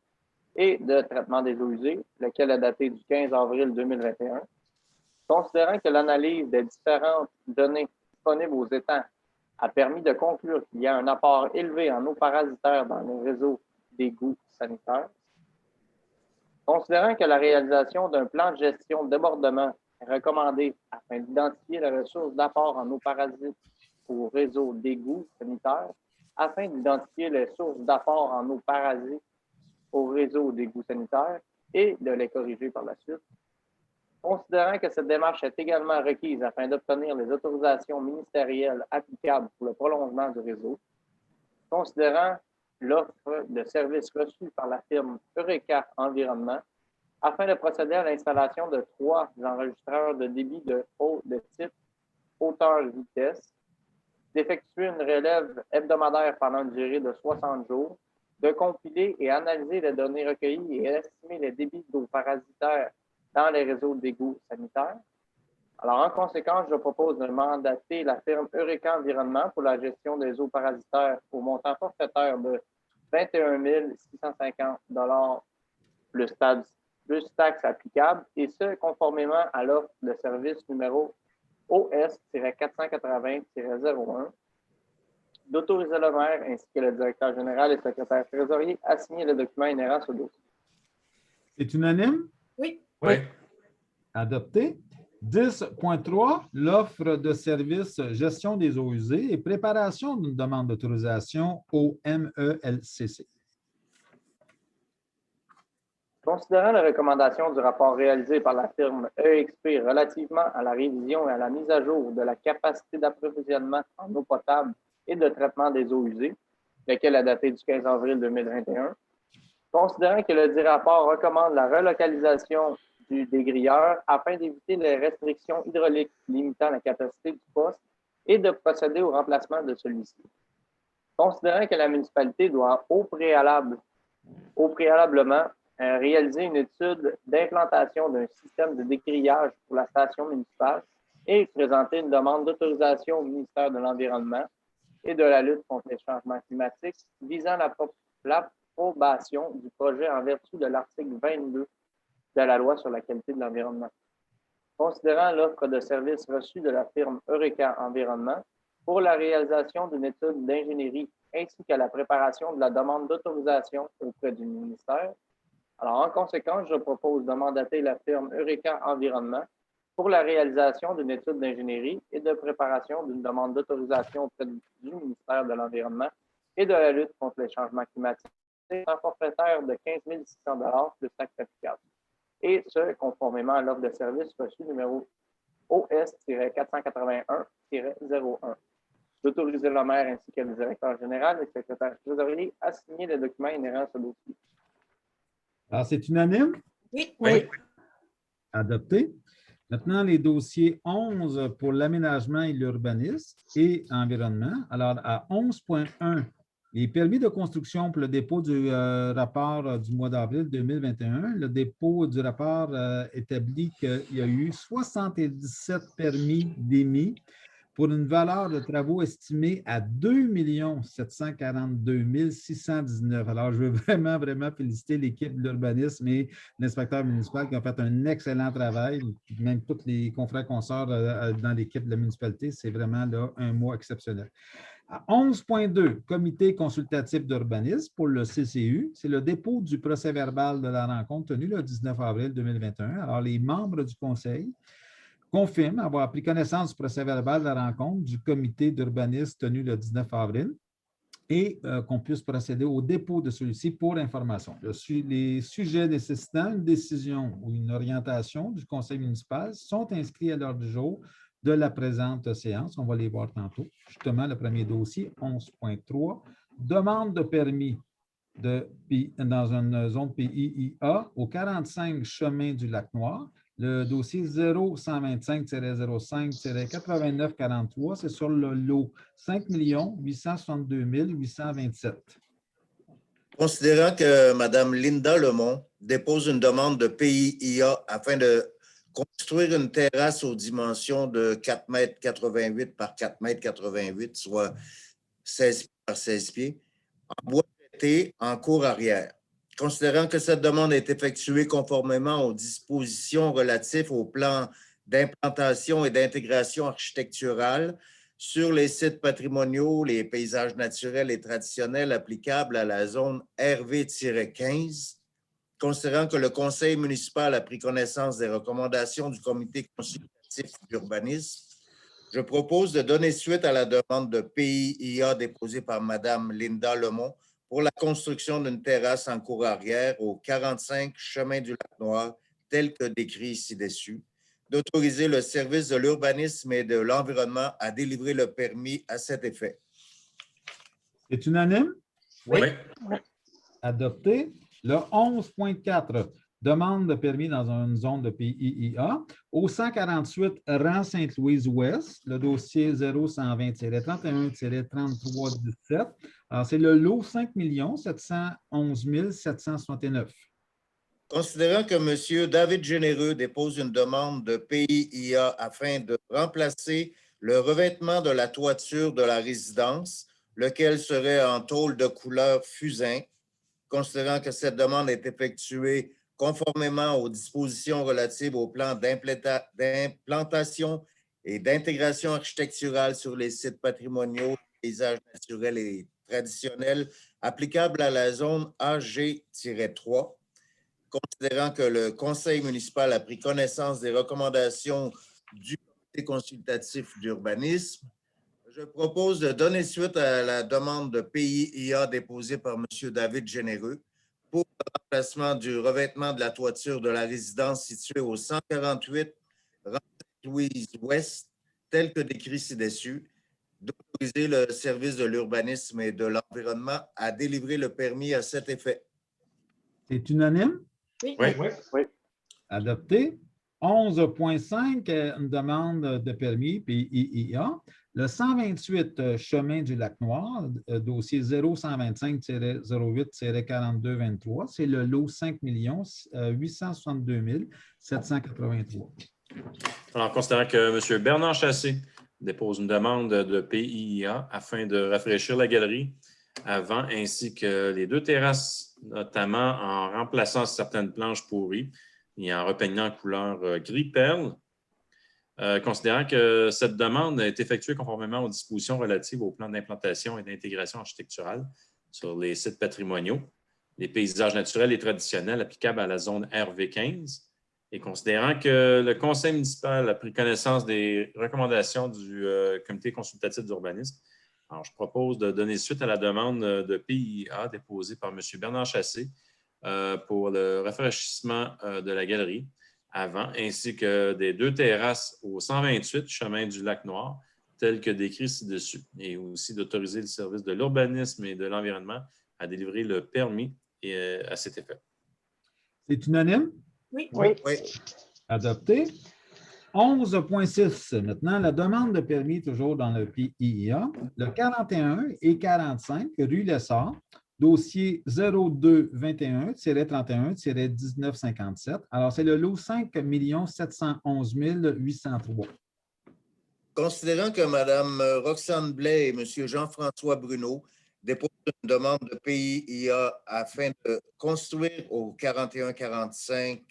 Speaker 5: et de traitement des eaux usées, lequel est daté du 15 avril 2021, considérant que l'analyse des différentes données disponibles aux étangs a permis de conclure qu'il y a un apport élevé en eau parasitaire dans les réseaux d'égouts sanitaires, considérant que la réalisation d'un plan de gestion de débordement est recommandée afin d'identifier les ressources d'apport en eau parasite au réseau d'égouts sanitaires, afin d'identifier les sources d'apport en eau parasite au réseau d'égouts sanitaires et de les corriger par la suite, considérant que cette démarche est également requise afin d'obtenir les autorisations ministérielles applicables pour le prolongement du réseau, considérant l'offre de services reçue par la firme Eureka Environnement afin de procéder à l'installation de 3 enregistreurs de débit de type hauteur-vitesse, d'effectuer une relève hebdomadaire pendant une durée de 60 jours, de compiler et analyser les données recueillies et estimer les débits d'eau parasitaire dans les réseaux d'égouts sanitaires. Alors, en conséquence, je propose de mandater la firme Eureka Environnement pour la gestion des eaux parasitaires au montant forfaitaire de 21 650 $ plus taxes applicables, et ce, conformément à l'offre de service numéro OS-480-01, d'autoriser le maire ainsi que le directeur général et le secrétaire trésorier à signer le document inhérent à ce dossier.
Speaker 2: C'est unanime?
Speaker 4: Oui.
Speaker 6: Oui.
Speaker 2: Adopté. 10.3, l'offre de service gestion des eaux usées et préparation d'une demande d'autorisation au MELCC.
Speaker 5: Considérant les recommandations du rapport réalisé par la firme EXP relativement à la révision et à la mise à jour de la capacité d'approvisionnement en eau potable et de traitement des eaux usées, lequel est daté du 15 avril 2021, considérant que le dit rapport recommande la relocalisation des grilleurs afin d'éviter les restrictions hydrauliques limitant la capacité du poste et de procéder au remplacement de celui-ci. Considérant que la municipalité doit préalablement réaliser une étude d'implantation d'un système de dégrillage pour la station municipale et présenter une demande d'autorisation au ministère de l'Environnement et de la lutte contre les changements climatiques visant l'approbation du projet en vertu de l'article 22 de la Loi sur la qualité de l'environnement. Considérant l'offre de services reçue de la firme Eureka Environnement pour la réalisation d'une étude d'ingénierie ainsi qu'à la préparation de la demande d'autorisation auprès du ministère. Alors, en conséquence, je propose de mandater la firme Eureka Environnement pour la réalisation d'une étude d'ingénierie et de préparation d'une demande d'autorisation auprès du ministère de l'Environnement et de la lutte contre les changements climatiques, un forfaitaire de 15 600 plus taxe applicable. Et ce, conformément à l'offre de service reçue numéro OS-481-01. D'autoriser le maire ainsi que le directeur général et le secrétaire trésorier à signer les documents inhérents à ce dossier.
Speaker 2: Alors, c'est unanime?
Speaker 4: Oui.
Speaker 7: Oui.
Speaker 2: Adopté. Maintenant, les dossiers 11 pour l'aménagement et l'urbanisme et environnement. Alors, à 11.1, les permis de construction pour le dépôt du rapport du mois d'avril 2021. Le dépôt du rapport établit qu'il y a eu 77 permis d'émis pour une valeur de travaux estimée à 2 742 619. Alors, je veux vraiment féliciter l'équipe de l'urbanisme et l'inspecteur municipal qui ont fait un excellent travail, même tous les confrères consorts dans l'équipe de la municipalité. C'est vraiment là, un mois exceptionnel. À 11.2, comité consultatif d'urbanisme pour le CCU, c'est le dépôt du procès-verbal de la rencontre tenue le 19 avril 2021. Alors, les membres du conseil confirment avoir pris connaissance du procès-verbal de la rencontre du comité d'urbanisme tenu le 19 avril et qu'on puisse procéder au dépôt de celui-ci pour information. Les sujets nécessitant une décision ou une orientation du conseil municipal sont inscrits à l'ordre du jour de la présente séance. On va les voir tantôt. Justement, le premier dossier, 11.3, demande de permis dans une zone PIIA au 45 chemin du Lac-Noir. Le dossier 0125-05-8943, c'est sur le lot 5 862 827.
Speaker 8: Considérant que Mme Linda Lemont dépose une demande de PIIA afin de construire une terrasse aux dimensions de 4,88 m par 4,88 m, soit 16 pieds par 16 pieds, en bois traité en cour arrière. Considérant que cette demande est effectuée conformément aux dispositions relatives au plan d'implantation et d'intégration architecturale sur les sites patrimoniaux, les paysages naturels et traditionnels applicables à la zone RV-15, considérant que le conseil municipal a pris connaissance des recommandations du comité consultatif d'urbanisme, je propose de donner suite à la demande de PIIA déposée par Mme Linda Lemont pour la construction d'une terrasse en cour arrière au 45 chemin du Lac-Noir, tel que décrit ci-dessus, d'autoriser le service de l'urbanisme et de l'environnement à délivrer le permis à cet effet.
Speaker 2: C'est unanime?
Speaker 6: Oui.
Speaker 2: Adopté. Le 11.4, demande de permis dans une zone de PIIA au 148 rang Sainte-Louise-Ouest, le dossier 0120-31-3317. Alors, c'est le lot 5 711 769.
Speaker 8: Considérant que M. David Généreux dépose une demande de PIIA afin de remplacer le revêtement de la toiture de la résidence, lequel serait en tôle de couleur fusain, considérant que cette demande est effectuée conformément aux dispositions relatives au plan d'implantation et d'intégration architecturale sur les sites patrimoniaux, paysages naturels et traditionnels applicables à la zone AG-3, considérant que le conseil municipal a pris connaissance des recommandations du comité consultatif d'urbanisme, je propose de donner suite à la demande de PIIA déposée par M. David Généreux pour le remplacement du revêtement de la toiture de la résidence située au 148 rue Louise-Ouest, tel que décrit ci-dessus, d'autoriser le service de l'urbanisme et de l'environnement à délivrer le permis à cet effet.
Speaker 2: C'est unanime?
Speaker 4: Oui.
Speaker 5: Oui.
Speaker 2: Adopté. 11.5, une demande de permis PIIA. Le 128 chemin du Lac-Noir, dossier 0125-08-4223, c'est le lot 5 862 783.
Speaker 6: Alors, considérant que M. Bernard Chassé dépose une demande de PIIA afin de rafraîchir la galerie avant, ainsi que les 2 terrasses, notamment en remplaçant certaines planches pourries et en repeignant en couleur gris perle. Considérant que cette demande est effectuée conformément aux dispositions relatives au plan d'implantation et d'intégration architecturale sur les sites patrimoniaux, les paysages naturels et traditionnels applicables à la zone RV15, et considérant que le conseil municipal a pris connaissance des recommandations du comité consultatif d'urbanisme, alors je propose de donner suite à la demande de PIA déposée par M. Bernard Chassé pour le rafraîchissement de la galerie avant, ainsi que des 2 terrasses au 128 chemin du Lac-Noir, telles que décrit ci-dessus, et aussi d'autoriser le service de l'urbanisme et de l'environnement à délivrer le permis à cet effet.
Speaker 2: C'est unanime?
Speaker 4: Oui.
Speaker 8: Oui.
Speaker 2: Adopté. 11.6. Maintenant, la demande de permis, toujours dans le PIA, le 41 et 45 rue Lessard, dossier 0221-31-1957. Alors, c'est le lot 5 711 803.
Speaker 8: Considérant que Mme Roxane Blais et M. Jean-François Bruno déposent une demande de PIA afin de construire au 41-45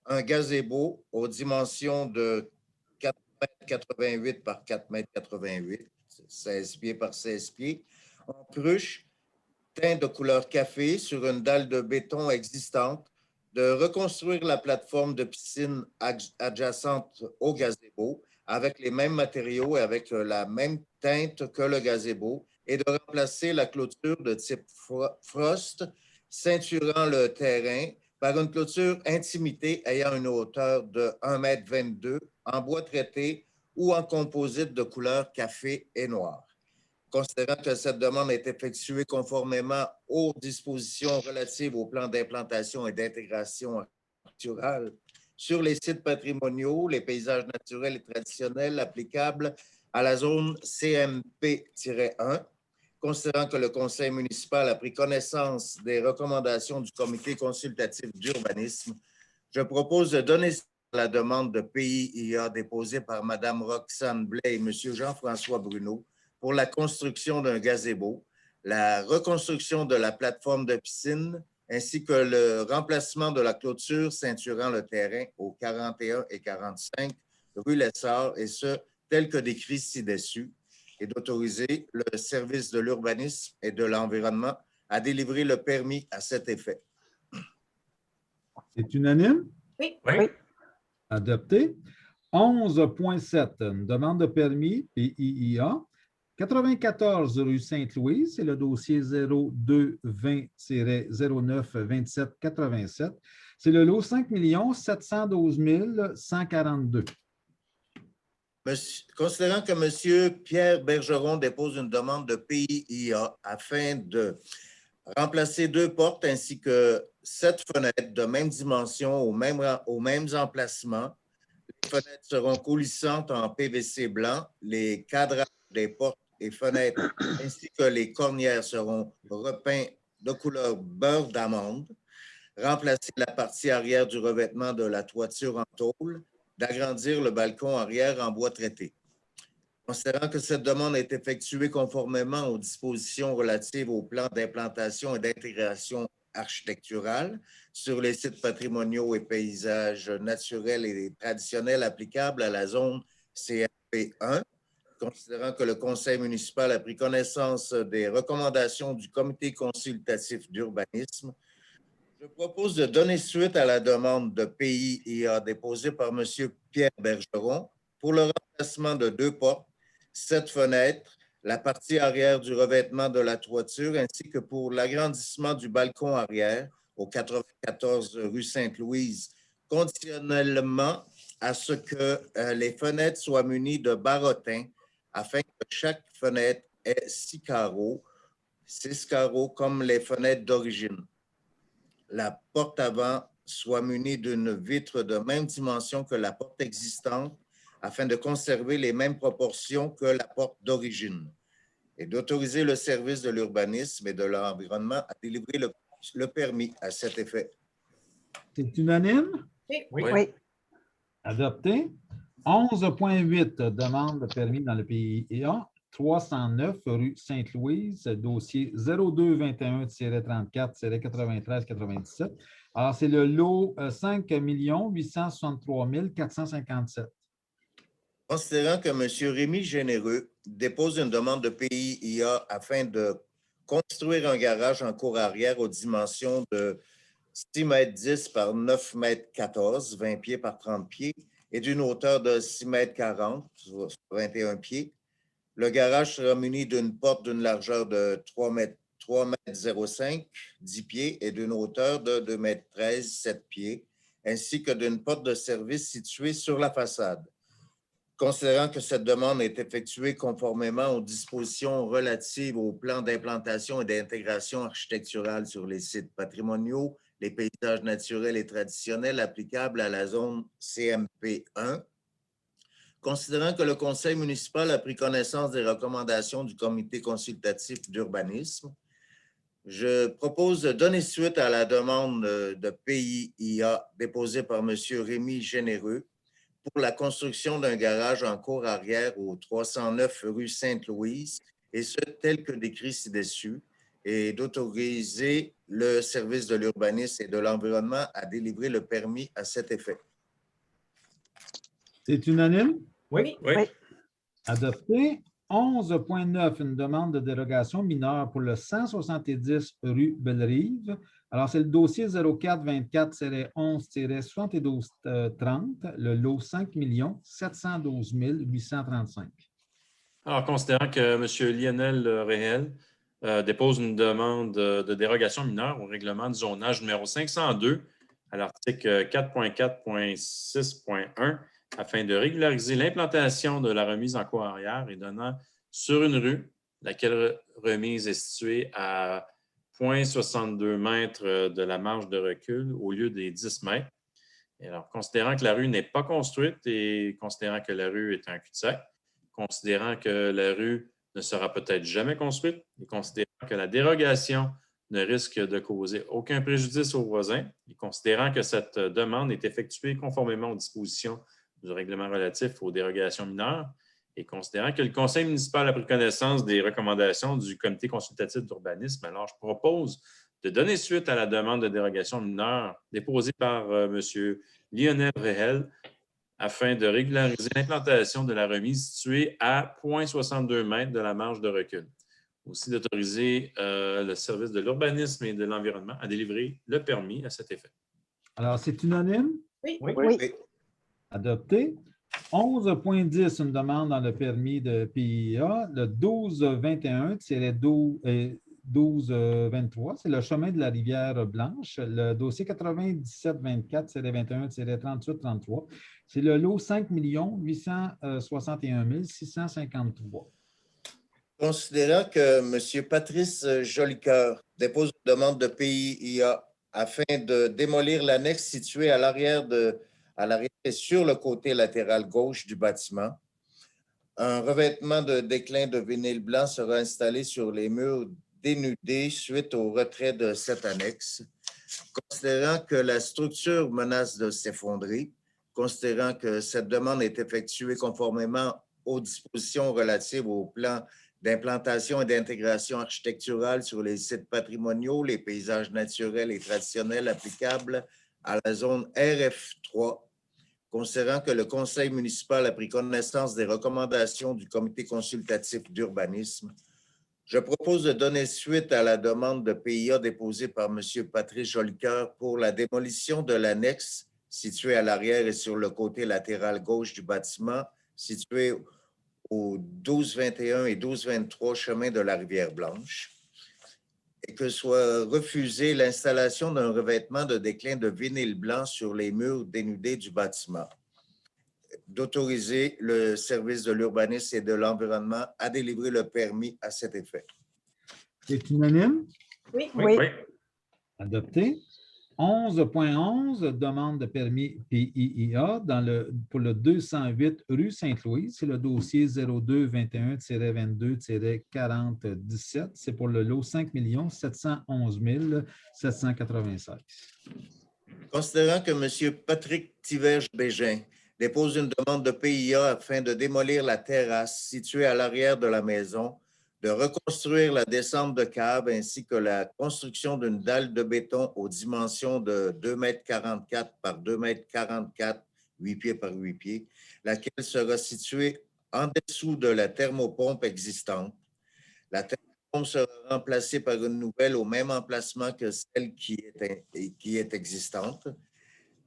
Speaker 8: un gazebo aux dimensions de 4,88 m par 4,88 m, 16 pieds par 16 pieds, en cruche, teint de couleur café sur une dalle de béton existante, de reconstruire la plateforme de piscine adjacente au gazebo avec les mêmes matériaux et avec la même teinte que le gazebo et de remplacer la clôture de type Frost ceinturant le terrain par une clôture intimitée ayant une hauteur de 1,22 m en bois traité ou en composite de couleur café et noir. Considérant que cette demande est effectuée conformément aux dispositions relatives au plan d'implantation et d'intégration architecturale sur les sites patrimoniaux, les paysages naturels et traditionnels applicables à la zone CMP-1, considérant que le conseil municipal a pris connaissance des recommandations du comité consultatif d'urbanisme, je propose de donner la demande de PIA déposée par Mme Roxane Blais et M. Jean-François Bruno pour la construction d'un gazebo, la reconstruction de la plateforme de piscine, ainsi que le remplacement de la clôture ceinturant le terrain au 41 et 45 rue Lessard, et ce, tel que décrit ci-dessus, et d'autoriser le service de l'urbanisme et de l'environnement à délivrer le permis à cet effet.
Speaker 2: C'est unanime?
Speaker 4: Oui.
Speaker 6: Oui.
Speaker 2: Adopté. 11.7, une demande de permis PIA. 94 rue Sainte-Louise, c'est le dossier 0220-092787. C'est le lot 5 712 142.
Speaker 8: Considérant que M. Pierre Bergeron dépose une demande de PIA afin de remplacer 2 portes ainsi que 7 fenêtres de même dimension aux mêmes emplacements. Les fenêtres seront coulissantes en PVC blanc. Les cadrages des portes et fenêtres ainsi que les cornières seront repeints de couleur beurre d'amande. Remplacer la partie arrière du revêtement de la toiture en tôle, d'agrandir le balcon arrière en bois traité. Considérant que cette demande est effectuée conformément aux dispositions relatives au plan d'implantation et d'intégration architecturale sur les sites patrimoniaux et paysages naturels et traditionnels applicables à la zone CRP1, considérant que le conseil municipal a pris connaissance des recommandations du comité consultatif d'urbanisme, je propose de donner suite à la demande de PIA déposée par M. Pierre Bergeron pour le remplacement de 2 portes, 7 fenêtres, la partie arrière du revêtement de la toiture, ainsi que pour l'agrandissement du balcon arrière au 94 rue Sainte-Louise, conditionnellement à ce que les fenêtres soient munies de barottins afin que chaque fenêtre ait 6 carreaux comme les fenêtres d'origine. La porte avant soit munie d'une vitre de même dimension que la porte existante afin de conserver les mêmes proportions que la porte d'origine et d'autoriser le service de l'urbanisme et de l'environnement à délivrer le permis à cet effet.
Speaker 2: C'est unanime?
Speaker 4: Oui.
Speaker 7: Oui.
Speaker 2: Adopté. 11.8, demande de permis dans le PIA. 309 rue Sainte-Louise, dossier 0221-34-93-97. Alors, c'est le lot 5 863 457.
Speaker 8: Considérant que M. Rémi Généreux dépose une demande de PIA afin de construire un garage en cour arrière aux dimensions de 6 mètres 10 par 9 mètres 14, 20 pieds par 30 pieds, et d'une hauteur de 6 mètres 40, soit 21 pieds. Le garage sera muni d'une porte d'une largeur de 3 mètres 05, 10 pieds, et d'une hauteur de 2 mètres 13, 7 pieds, ainsi que d'une porte de service située sur la façade. Considérant que cette demande est effectuée conformément aux dispositions relatives au plan d'implantation et d'intégration architecturale sur les sites patrimoniaux, les paysages naturels et traditionnels applicables à la zone CMP 1, considérant que le conseil municipal a pris connaissance des recommandations du comité consultatif d'urbanisme, je propose de donner suite à la demande de PIA déposée par M. Rémi Généreux pour la construction d'un garage en cour arrière au 309 rue Sainte-Louise, et ce, tel que décrit ci-dessus, et d'autoriser le service de l'urbanisme et de l'environnement à délivrer le permis à cet effet.
Speaker 2: C'est unanime?
Speaker 3: Oui.
Speaker 6: Oui.
Speaker 2: Adopté. 11.9, une demande de dérogation mineure pour le 170 rue Bellerive. Alors, c'est le dossier 0424-11-7230, le lot 5 712 835.
Speaker 6: Alors, considérant que M. Lionel Réhel dépose une demande de dérogation mineure au règlement de zonage numéro 502 à l'article 4.4.6.1 afin de régulariser l'implantation de la remise en cour arrière et donnant sur une rue, laquelle remise est située à 0,62 mètres de la marge de recul au lieu des 10 mètres. Et alors, considérant que la rue n'est pas construite et considérant que la rue est un cul-de-sac, considérant que la rue ne sera peut-être jamais construite et considérant que la dérogation ne risque de causer aucun préjudice aux voisins et considérant que cette demande est effectuée conformément aux dispositions du règlement relatif aux dérogations mineures et considérant que le conseil municipal a pris connaissance des recommandations du comité consultatif d'urbanisme, alors je propose de donner suite à la demande de dérogation mineure déposée par M. Lionel Réhel afin de régulariser l'implantation de la remise située à 0,62 mètres de la marge de recul. Aussi d'autoriser le service de l'urbanisme et de l'environnement à délivrer le permis à cet effet.
Speaker 2: Alors, c'est unanime?
Speaker 3: Oui.
Speaker 2: Adopté. 11.10, une demande dans le permis de PIA, le 1221-1223, c'est le chemin de la rivière Blanche, le dossier 9724-21-3833, c'est le lot 5 861 653.
Speaker 8: Considérant que M. Patrice Jolicoeur dépose une demande de PIA afin de démolir l'annexe située à l'arrière et sur le côté latéral gauche du bâtiment, un revêtement de déclin de vinyle blanc sera installé sur les murs dénudés suite au retrait de cette annexe. Considérant que la structure menace de s'effondrer, considérant que cette demande est effectuée conformément aux dispositions relatives au plan d'implantation et d'intégration architecturale sur les sites patrimoniaux, les paysages naturels et traditionnels applicables à la zone RF3, considérant que le conseil municipal a pris connaissance des recommandations du comité consultatif d'urbanisme, je propose de donner suite à la demande de PIA déposée par M. Patrice Jolicoeur pour la démolition de l'annexe située à l'arrière et sur le côté latéral gauche du bâtiment, situé au 1221 et 1223 chemin de la Rivière-Blanche, et que soit refusée l'installation d'un revêtement de déclin de vinyle blanc sur les murs dénudés du bâtiment, d'autoriser le service de l'urbanisme et de l'environnement à délivrer le permis à cet effet.
Speaker 2: C'est unanime?
Speaker 4: Oui.
Speaker 2: Adopté. 11.11, demande de permis PIA pour le 208 rue Sainte-Louise. C'est le dossier 0221-22-4017. C'est pour le lot 5 711 796.
Speaker 8: Considérant que M. Patrick Tiverge-Bégin dépose une demande de PIA afin de démolir la terrasse située à l'arrière de la maison, de reconstruire la descente de cave ainsi que la construction d'une dalle de béton aux dimensions de 2,44 m par 2,44 m, 8 pieds par 8 pieds, laquelle sera située en dessous de la thermopompe existante. La thermopompe sera remplacée par une nouvelle au même emplacement que celle qui est existante.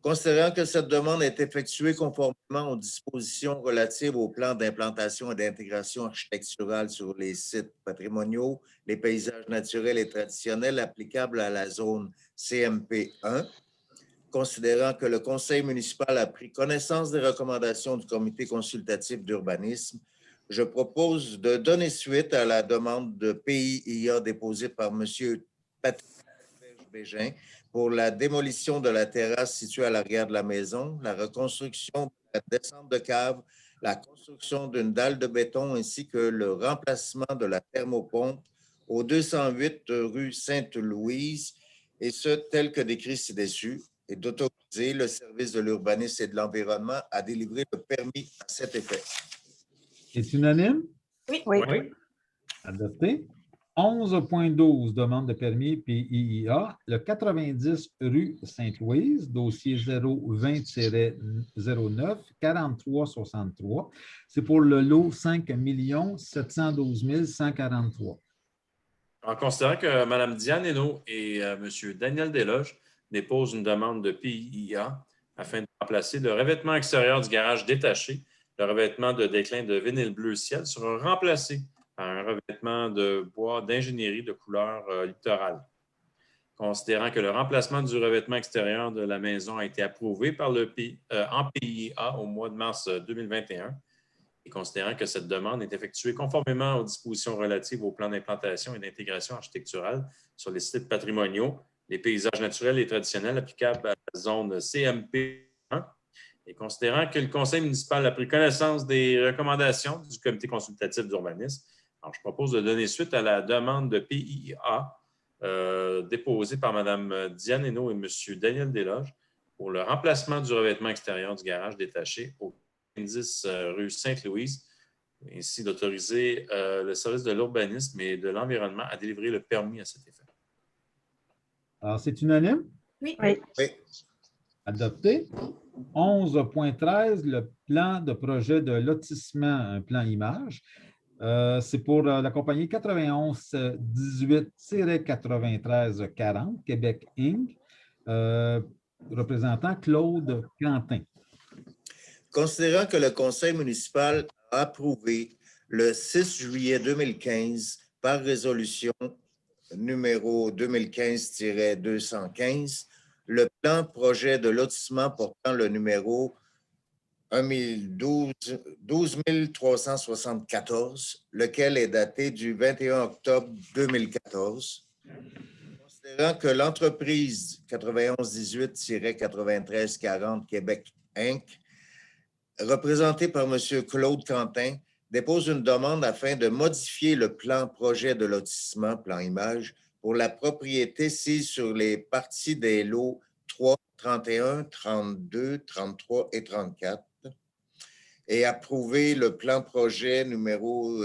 Speaker 8: Considérant que cette demande est effectuée conformément aux dispositions relatives au plan d'implantation et d'intégration architecturale sur les sites patrimoniaux, les paysages naturels et traditionnels applicables à la zone CMP 1, considérant que le conseil municipal a pris connaissance des recommandations du comité consultatif d'urbanisme, je propose de donner suite à la demande de PIA déposée par M. Patrick Bégin pour la démolition de la terrasse située à l'arrière de la maison, la reconstruction de la descente de cave, la construction d'une dalle de béton ainsi que le remplacement de la thermopompe au 208 rue Sainte-Louise, et ce, tel que décrit ci-dessus, et d'autoriser le service de l'urbanisme et de l'environnement à délivrer le permis à cet effet.
Speaker 2: C'est unanime?
Speaker 4: Oui.
Speaker 3: Oui.
Speaker 2: Adopté. 11.12, demande de permis PIA, le 90 rue Sainte-Louise, dossier 020-09 4363. C'est pour le lot 5 712 143.
Speaker 6: En considérant que Mme Diane Hainaut et M. Daniel Desloges déposent une demande de PIA afin de remplacer le revêtement extérieur du garage détaché, le revêtement de déclin de vinyle bleu ciel sera remplacé par un revêtement de bois d'ingénierie de couleur littorale. Considérant que le remplacement du revêtement extérieur de la maison a été approuvé par en PIA au mois de mars 2021, et considérant que cette demande est effectuée conformément aux dispositions relatives au plan d'implantation et d'intégration architecturale sur les sites patrimoniaux, les paysages naturels et traditionnels applicables à la zone CMP 1, et considérant que le conseil municipal a pris connaissance des recommandations du comité consultatif d'urbanisme, alors je propose de donner suite à la demande de PIA déposée par Mme Diane Hainaut et M. Daniel Desloges pour le remplacement du revêtement extérieur du garage détaché au 10 rue Sainte-Louise, ainsi d'autoriser le service de l'urbanisme et de l'environnement à délivrer le permis à cet effet.
Speaker 2: Alors, c'est unanime?
Speaker 4: Oui.
Speaker 7: Oui.
Speaker 8: Oui.
Speaker 2: Adopté. 11.13, le plan de projet de lotissement, un plan image. C'est pour la compagnie 91-18-93-40, Québec Inc., représentant Claude Quentin.
Speaker 8: Considérant que le conseil municipal a approuvé le 6 juillet 2015 par résolution numéro 2015-215, le plan projet de lotissement portant le numéro 12374, lequel est daté du 21 octobre 2014. Considérant que l'entreprise 9118-9340 Québec Inc., représentée par M. Claude Quentin, dépose une demande afin de modifier le plan projet de lotissement, plan image, pour la propriété sise sur les parties des lots 3, 31, 32, 33 et 34 et approuver le plan projet numéro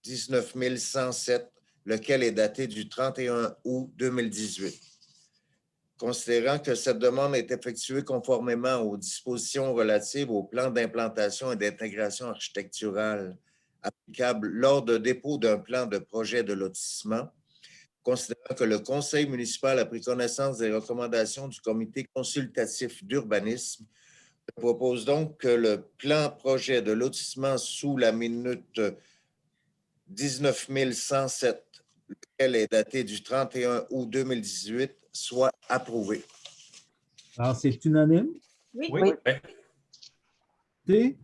Speaker 8: 19107, lequel est daté du 31 août 2018. Considérant que cette demande est effectuée conformément aux dispositions relatives au plan d'implantation et d'intégration architecturale applicable lors de dépôt d'un plan de projet de lotissement, considérant que le conseil municipal a pris connaissance des recommandations du comité consultatif d'urbanisme, je propose donc que le plan projet de lotissement sous la minute 19107, lequel est daté du 31 août 2018, soit approuvé.
Speaker 2: Alors, c'est unanime?
Speaker 4: Oui.
Speaker 3: Oui.
Speaker 2: T.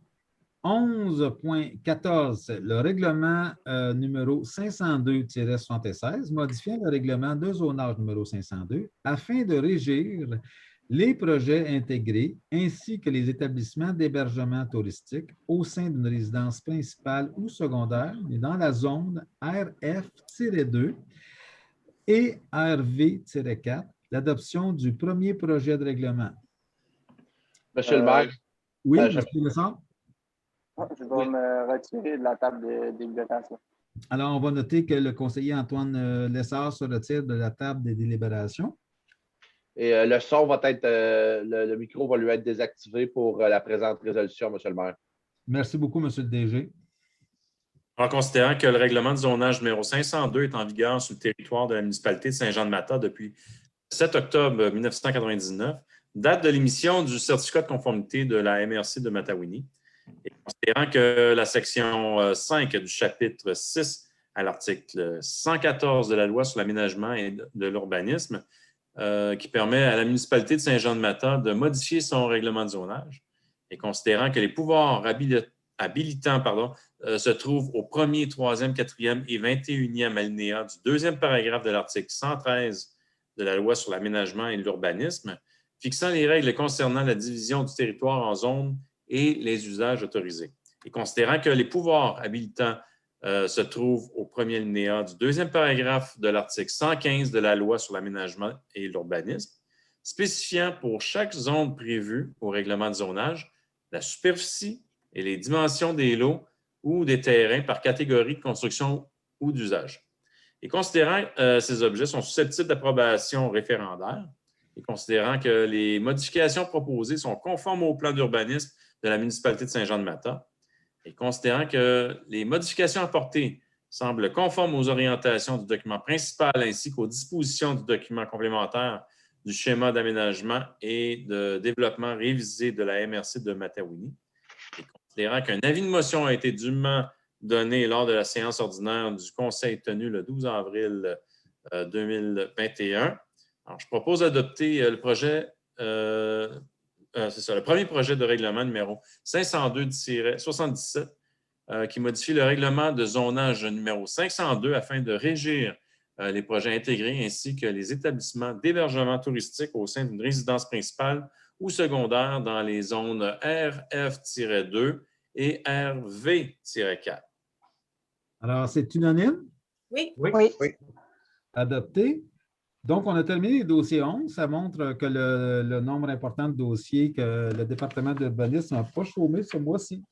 Speaker 2: 11.14, le règlement numéro 502-76, modifiant le règlement de zonage numéro 502 afin de régir les projets intégrés ainsi que les établissements d'hébergement touristique au sein d'une résidence principale ou secondaire dans la zone RF-2 et RV-4, l'adoption du premier projet de règlement.
Speaker 1: Monsieur le maire,
Speaker 2: Oui,
Speaker 1: je-
Speaker 2: M. Lessard?
Speaker 5: Je vais me retirer de la table de délibération.
Speaker 2: Alors, on va noter que le conseiller Antoine Lessard se retire de la table des délibérations.
Speaker 1: Et le son va être, le micro va lui être désactivé pour la présente résolution, M. le maire.
Speaker 2: Merci beaucoup, M. le DG.
Speaker 6: En considérant que le règlement de zonage numéro 502 est en vigueur sur le territoire de la municipalité de Saint-Jean-de-Matha depuis le 7 octobre 1999, date de l'émission du certificat de conformité de la MRC de Matawini, et considérant que la section 5 du chapitre 6 à l'article 114 de la loi sur l'aménagement et de l'urbanisme, qui permet à la municipalité de Saint-Jean-de-Matha de modifier son règlement de zonage, et considérant que les pouvoirs habilitants se trouvent au 1er, 3e, 4e et 21e alinéa du 2e paragraphe de l'article 113 de la loi sur l'aménagement et l'urbanisme, fixant les règles concernant la division du territoire en zones et les usages autorisés. Et considérant que les pouvoirs habilitants se trouvent au 1er alinéa du 2e paragraphe de l'article 115 de la loi sur l'aménagement et l'urbanisme, spécifiant pour chaque zone prévue au règlement de zonage la superficie et les dimensions des lots ou des terrains par catégorie de construction ou d'usage. Et considérant ces objets sont susceptibles d'approbation référendaire et considérant que les modifications proposées sont conformes au plan d'urbanisme de la municipalité de Saint-Jean-de-Matha et considérant que les modifications apportées semblent conformes aux orientations du document principal ainsi qu'aux dispositions du document complémentaire du schéma d'aménagement et de développement révisé de la MRC de Matawini, et considérant qu'un avis de motion a été dûment donné lors de la séance ordinaire du Conseil tenue le 12 avril 2021. Alors, je propose d'adopter le projet, le premier projet de règlement numéro 502-77 qui modifie le règlement de zonage numéro 502 afin de régir les projets intégrés ainsi que les établissements d'hébergement touristique au sein d'une résidence principale ou secondaire dans les zones RF-2 et RV-4.
Speaker 2: Alors, c'est unanime?
Speaker 4: Oui.
Speaker 7: Oui.
Speaker 2: Adopté. Donc, on a terminé les dossiers 11. Ça montre que le nombre important de dossiers que le département d'urbanisme n'a pas chômé ce mois-ci.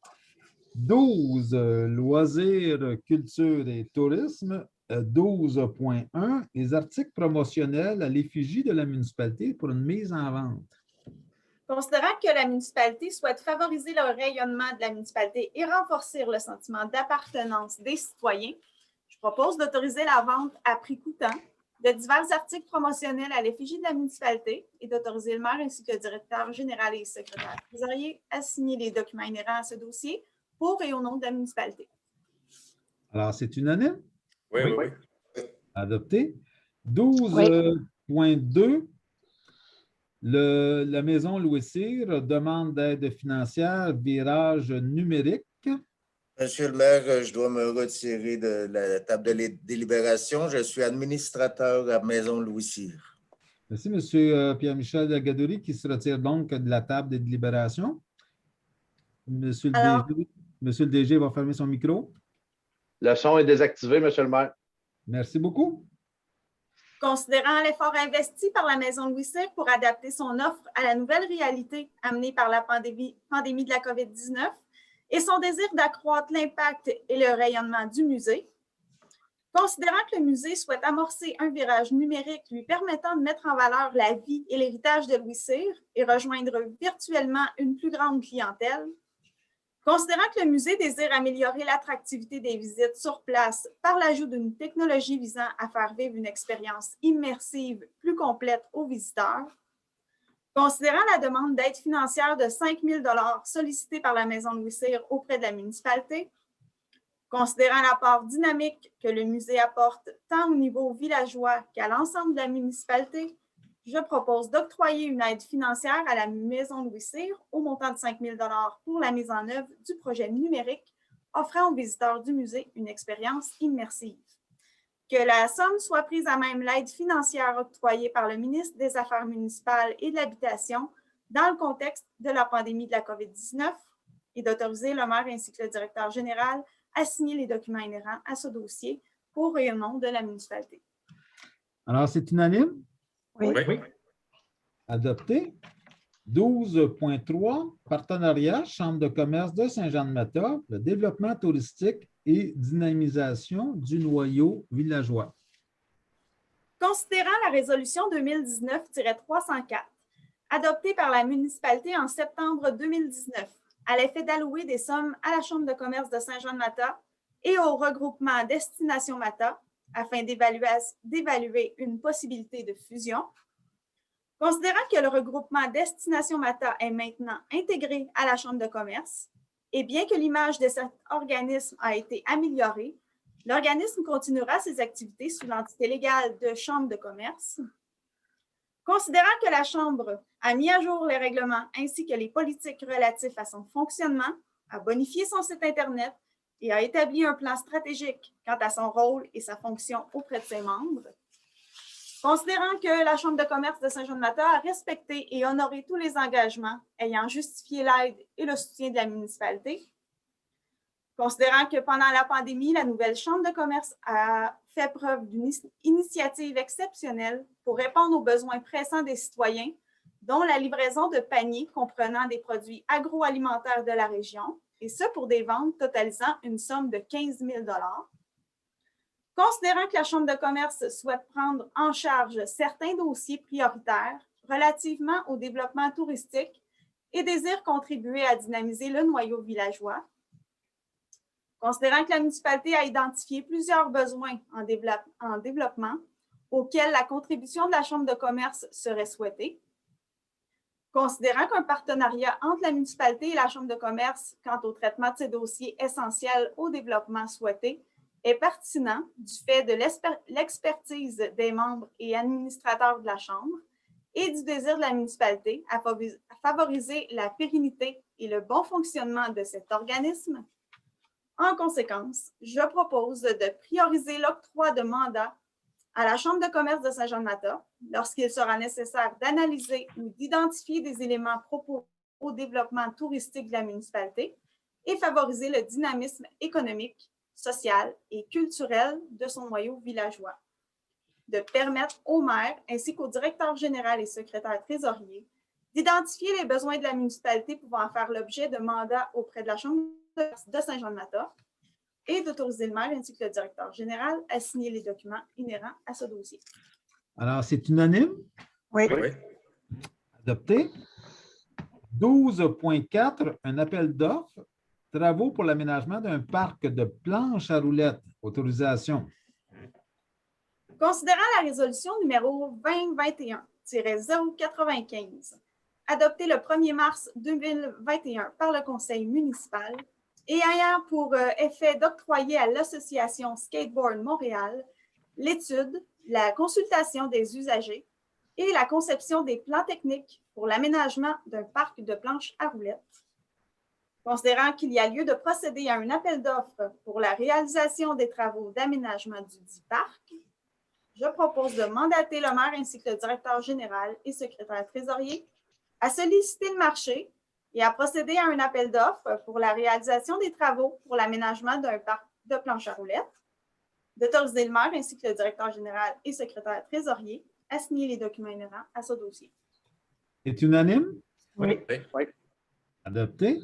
Speaker 2: 12, loisirs, culture et tourisme. 12.1, les articles promotionnels à l'effigie de la municipalité pour une mise en vente.
Speaker 4: Considérant que la municipalité souhaite favoriser le rayonnement de la municipalité et renforcer le sentiment d'appartenance des citoyens, je propose d'autoriser la vente à prix coûtant de divers articles promotionnels à l'effigie de la municipalité et d'autoriser le maire ainsi que le directeur général et le secrétaire trésorier à signer les documents inhérents à ce dossier pour et au nom de la municipalité.
Speaker 2: Alors, c'est unanime?
Speaker 6: Oui.
Speaker 2: Adopté. 12.2, la maison Louis Cyr demande d'aide financière, virage numérique.
Speaker 8: Monsieur le maire, je dois me retirer de la table de délibération. Je suis administrateur à la maison Louis Cyr.
Speaker 2: Merci, M. Pierre-Michel Gadouri, qui se retire donc de la table des délibérations. Monsieur le DG va fermer son micro.
Speaker 1: Le son est désactivé, M. le maire.
Speaker 2: Merci beaucoup.
Speaker 4: Considérant l'effort investi par la Maison Louis Cyr pour adapter son offre à la nouvelle réalité amenée par la pandémie de la COVID-19 et son désir d'accroître l'impact et le rayonnement du musée, considérant que le musée souhaite amorcer un virage numérique lui permettant de mettre en valeur la vie et l'héritage de Louis Cyr et rejoindre virtuellement une plus grande clientèle, considérant que le musée désire améliorer l'attractivité des visites sur place par l'ajout d'une technologie visant à faire vivre une expérience immersive plus complète aux visiteurs, considérant la demande d'aide financière de 5 000 $ sollicitée par la Maison Louis Cyr auprès de la municipalité, considérant l'apport dynamique que le musée apporte tant au niveau villageois qu'à l'ensemble de la municipalité, je propose d'octroyer une aide financière à la Maison Louis Cyr au montant de 5 000 $ pour la mise en œuvre du projet numérique offrant aux visiteurs du musée une expérience immersive. Que la somme soit prise à même l'aide financière octroyée par le ministre des Affaires municipales et de l'Habitation dans le contexte de la pandémie de la COVID-19 et d'autoriser le maire ainsi que le directeur général à signer les documents inhérents à ce dossier pour et au nom de la municipalité.
Speaker 2: Alors, c'est unanime?
Speaker 7: Oui.
Speaker 2: Adopté. 12.3, partenariat, Chambre de commerce de Saint-Jean-de-Mata, le développement touristique et dynamisation du noyau villageois.
Speaker 4: Considérant la résolution 2019-304, adoptée par la municipalité en septembre 2019, à l'effet d'allouer des sommes à la Chambre de commerce de Saint-Jean-de-Mata et au regroupement Destination Mata afin d'évaluer une possibilité de fusion. Considérant que le regroupement Destination Mata est maintenant intégré à la Chambre de commerce, et bien que l'image de cet organisme a été améliorée, l'organisme continuera ses activités sous l'entité légale de Chambre de commerce. Considérant que la Chambre a mis à jour les règlements ainsi que les politiques relatifs à son fonctionnement, a bonifié son site Internet et a établi un plan stratégique quant à son rôle et sa fonction auprès de ses membres. Considérant que la Chambre de commerce de Saint-Jean-de-Mata a respecté et honoré tous les engagements ayant justifié l'aide et le soutien de la municipalité. Considérant que pendant la pandémie, la nouvelle Chambre de commerce a fait preuve d'une initiative exceptionnelle pour répondre aux besoins pressants des citoyens, dont la livraison de paniers comprenant des produits agroalimentaires de la région, et ce pour des ventes totalisant une somme de 15 000 $. Considérant que la Chambre de commerce souhaite prendre en charge certains dossiers prioritaires relativement au développement touristique et désire contribuer à dynamiser le noyau villageois, considérant que la municipalité a identifié plusieurs besoins en développement auxquels la contribution de la Chambre de commerce serait souhaitée, considérant qu'un partenariat entre la municipalité et la Chambre de commerce quant au traitement de ces dossiers essentiels au développement souhaité est pertinent du fait de l'expertise des membres et administrateurs de la Chambre et du désir de la municipalité à favoriser la pérennité et le bon fonctionnement de cet organisme. En conséquence, je propose de prioriser l'octroi de mandat à la Chambre de commerce de Saint-Jean-de-Mata lorsqu'il sera nécessaire d'analyser ou d'identifier des éléments propos au développement touristique de la municipalité et favoriser le dynamisme économique, social et culturel de son noyau villageois. De permettre au maire ainsi qu'au directeur général et secrétaire trésorier d'identifier les besoins de la municipalité pouvant faire l'objet de mandats auprès de la Chambre de Saint-Jean-de-Mata et d'autoriser le maire ainsi que le directeur général à signer les documents inhérents à ce dossier.
Speaker 2: Alors, c'est unanime?
Speaker 7: Oui.
Speaker 6: Oui.
Speaker 2: Adopté. 12.4, un appel d'offres. Travaux pour l'aménagement d'un parc de planches à roulettes. Autorisation.
Speaker 4: Considérant la résolution numéro 2021-095, adoptée le 1er mars 2021 par le Conseil municipal et ayant pour effet d'octroyer à l'Association Skateboard Montréal l'étude, la consultation des usagers et la conception des plans techniques pour l'aménagement d'un parc de planches à roulettes. Considérant qu'il y a lieu de procéder à un appel d'offres pour la réalisation des travaux d'aménagement du dit parc, je propose de mandater le maire ainsi que le directeur général et secrétaire trésorier à solliciter le marché et à procéder à un appel d'offres pour la réalisation des travaux pour l'aménagement d'un parc de planches à roulettes, d'autoriser le maire ainsi que le directeur général et secrétaire trésorier à signer les documents inhérents à ce dossier.
Speaker 2: C'est unanime?
Speaker 3: Oui.
Speaker 5: Oui.
Speaker 2: Adopté.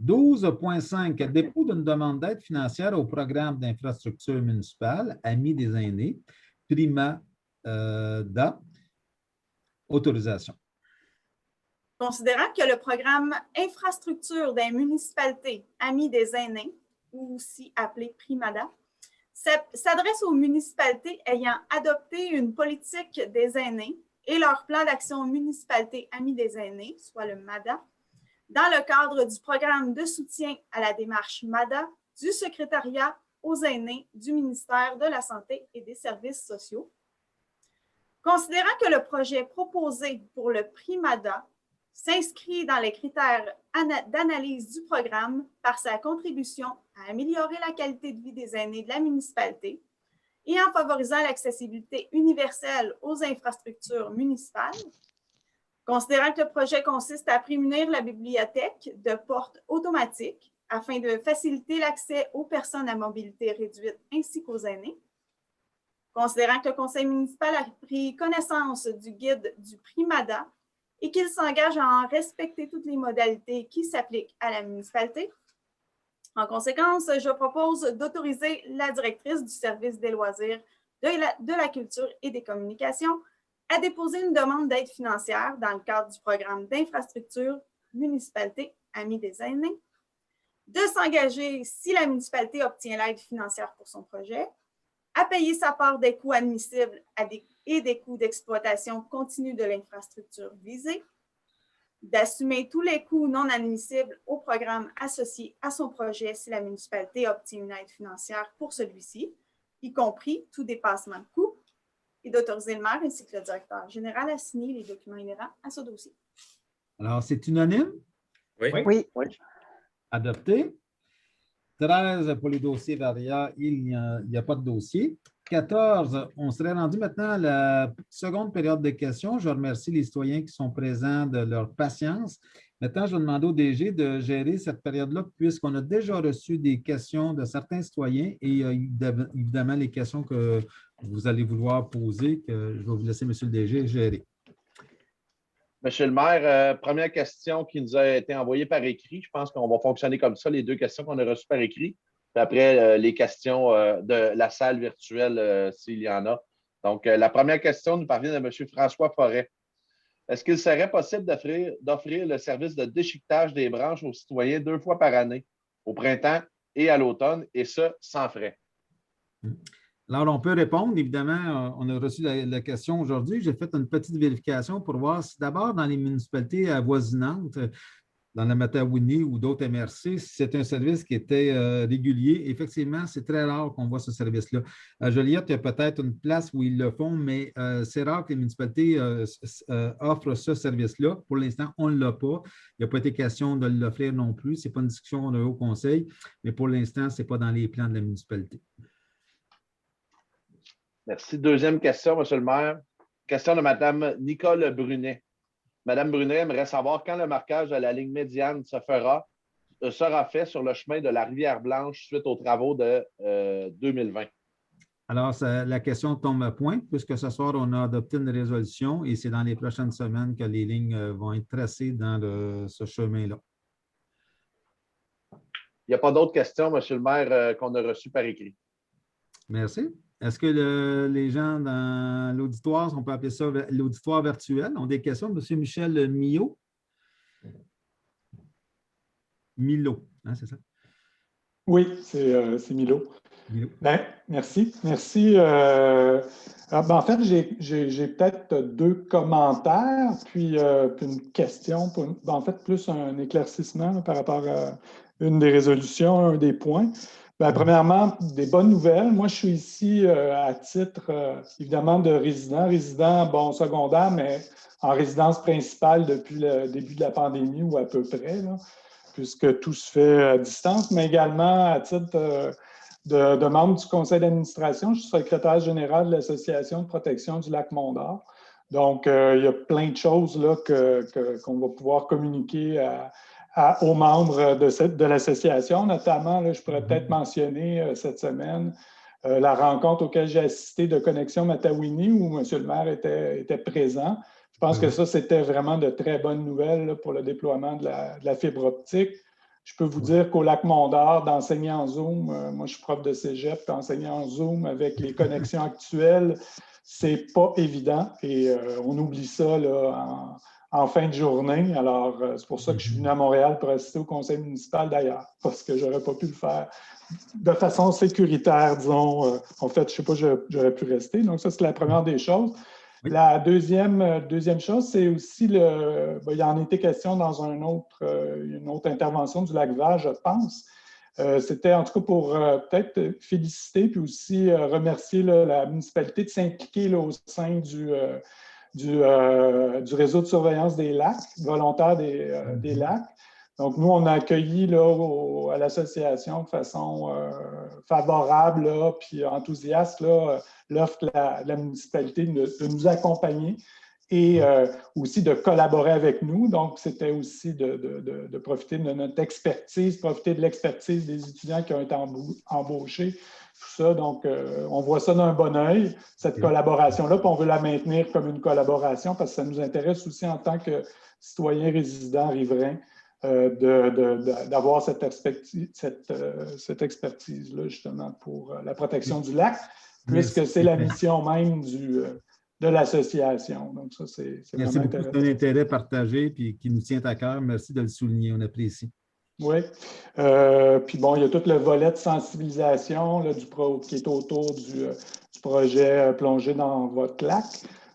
Speaker 2: 12.5, dépôt d'une demande d'aide financière au programme d'infrastructure municipale Amis des aînés, PrimaDA. Autorisation.
Speaker 4: Considérant que le programme Infrastructure des municipalités Amis des aînés, ou aussi appelé PrimaDA, s'adresse aux municipalités ayant adopté une politique des aînés et leur plan d'action municipalité Amis des aînés, soit le MADA, dans le cadre du programme de soutien à la démarche MADA du secrétariat aux aînés du ministère de la Santé et des Services sociaux. Considérant que le projet proposé pour le PrimaDA s'inscrit dans les critères d'analyse du programme par sa contribution à améliorer la qualité de vie des aînés de la municipalité et en favorisant l'accessibilité universelle aux infrastructures municipales. Considérant que le projet consiste à prémunir la bibliothèque de portes automatiques afin de faciliter l'accès aux personnes à mobilité réduite ainsi qu'aux aînés. Considérant que le conseil municipal a pris connaissance du guide du PrimaDA et qu'il s'engage à en respecter toutes les modalités qui s'appliquent à la municipalité. En conséquence, je propose d'autoriser la directrice du service des loisirs, de la culture et des communications à déposer une demande d'aide financière dans le cadre du programme d'infrastructure Municipalité Amis des aînés, de s'engager, si la municipalité obtient l'aide financière pour son projet, à payer sa part des coûts admissibles et des coûts d'exploitation continue de l'infrastructure visée, d'assumer tous les coûts non admissibles au programme associé à son projet si la municipalité obtient une aide financière pour celui-ci, y compris tout dépassement de coûts, et d'autoriser le maire ainsi que le directeur général à signer les documents inhérents à ce dossier.
Speaker 2: Alors, c'est unanime?
Speaker 5: Oui.
Speaker 2: Adopté. 13 pour les dossiers variables, il n'y a pas de dossier. 14, on serait rendu maintenant à la seconde période de questions. Je remercie les citoyens qui sont présents de leur patience. Maintenant, je vais demander au DG de gérer cette période-là, puisqu'on a déjà reçu des questions de certains citoyens et évidemment les questions que vous allez vouloir poser, que je vais vous laisser, M. le DG, gérer.
Speaker 1: Monsieur le maire, première question qui nous a été envoyée par écrit. Je pense qu'on va fonctionner comme ça, les deux questions qu'on a reçues par écrit. Puis après, les questions de la salle virtuelle, s'il y en a. Donc, la première question nous parvient de M. François Forêt. Est-ce qu'il serait possible d'offrir le service de déchiquetage des branches aux citoyens 2 fois par année, au printemps et à l'automne, et ce, sans frais?
Speaker 2: Alors, on peut répondre. Évidemment, on a reçu la question aujourd'hui. J'ai fait une petite vérification pour voir si d'abord dans les municipalités avoisinantes, dans la Matawini ou d'autres MRC, c'est un service qui était régulier. Effectivement, c'est très rare qu'on voit ce service-là. À Joliette, il y a peut-être une place où ils le font, mais c'est rare que les municipalités offrent ce service-là. Pour l'instant, on ne l'a pas. Il n'y a pas été question de l'offrir non plus. Ce n'est pas une discussion qu'on a eu au conseil, mais pour l'instant, ce n'est pas dans les plans de la municipalité.
Speaker 1: Merci. Deuxième question, M. le maire. Question de Mme Nicole Brunet. Mme Brunet aimerait savoir quand le marquage de la ligne médiane sera fait sur le chemin de la Rivière-Blanche suite aux travaux de 2020.
Speaker 2: Alors, la question tombe à point, puisque ce soir, on a adopté une résolution et c'est dans les prochaines semaines que les lignes vont être tracées dans ce chemin-là.
Speaker 1: Il n'y a pas d'autres questions, M. le maire, qu'on a reçues par écrit.
Speaker 2: Merci. Est-ce que les gens dans l'auditoire, on peut appeler ça l'auditoire virtuel, ont des questions? M. Michel Millot. Milo, hein, c'est ça?
Speaker 9: Oui, c'est Milo. Ben, merci. Merci. En fait, j'ai peut-être 2 commentaires, puis une question, en fait, plus un éclaircissement par rapport à une des résolutions, un des points. Ben, premièrement, des bonnes nouvelles. Moi, je suis ici à titre, évidemment, de résident, bon, secondaire, mais en résidence principale depuis le début de la pandémie ou à peu près, là, puisque tout se fait à distance, mais également à titre de membre du conseil d'administration. Je suis secrétaire général de l'Association de protection du lac Mont-d'Or. Donc, il y a plein de choses là qu'on va pouvoir communiquer aux membres de l'association. Notamment, là, je pourrais peut-être mentionner cette semaine la rencontre auquel j'ai assisté de Connexion Matawini, où M. le maire était présent. Je pense que ça, c'était vraiment de très bonnes nouvelles là, pour le déploiement de la fibre optique. Je peux vous dire qu'au lac Mont-d'Or, d'enseigner en Zoom, moi je suis prof de cégep, d'enseigner en Zoom avec les connexions actuelles, c'est pas évident et on oublie ça là, en fin de journée. Alors, c'est pour ça que je suis venu à Montréal pour assister au conseil municipal d'ailleurs, parce que j'aurais pas pu le faire de façon sécuritaire, disons. En fait, je sais pas, j'aurais pu rester. Donc, ça, c'est la première des choses. Oui. La deuxième chose, c'est aussi il y en a été question dans une autre intervention du Lac-Vert, je pense. C'était en tout cas pour peut-être féliciter puis aussi remercier la municipalité de s'impliquer au sein du réseau de surveillance des lacs, volontaire des lacs. Donc, nous, on a accueilli là, à l'association de façon favorable puis enthousiaste l'offre de la municipalité de nous accompagner et aussi de collaborer avec nous. Donc, c'était aussi de profiter de notre expertise, profiter de l'expertise des étudiants qui ont été embauchés, tout ça. Donc, on voit ça d'un bon œil, cette collaboration-là, puis on veut la maintenir comme une collaboration parce que ça nous intéresse aussi en tant que citoyens résidents riverains d'avoir cette expertise-là, justement, pour la protection du lac, puisque c'est la mission même de l'association. Donc, ça, c'est
Speaker 2: Merci
Speaker 9: vraiment
Speaker 2: beaucoup.
Speaker 9: intéressant.
Speaker 2: C'est un intérêt partagé et qui nous tient à cœur. Merci de le souligner. On apprécie.
Speaker 9: Oui. Puis bon, il y a tout le volet de sensibilisation là, qui est autour du projet Plonger dans votre lac.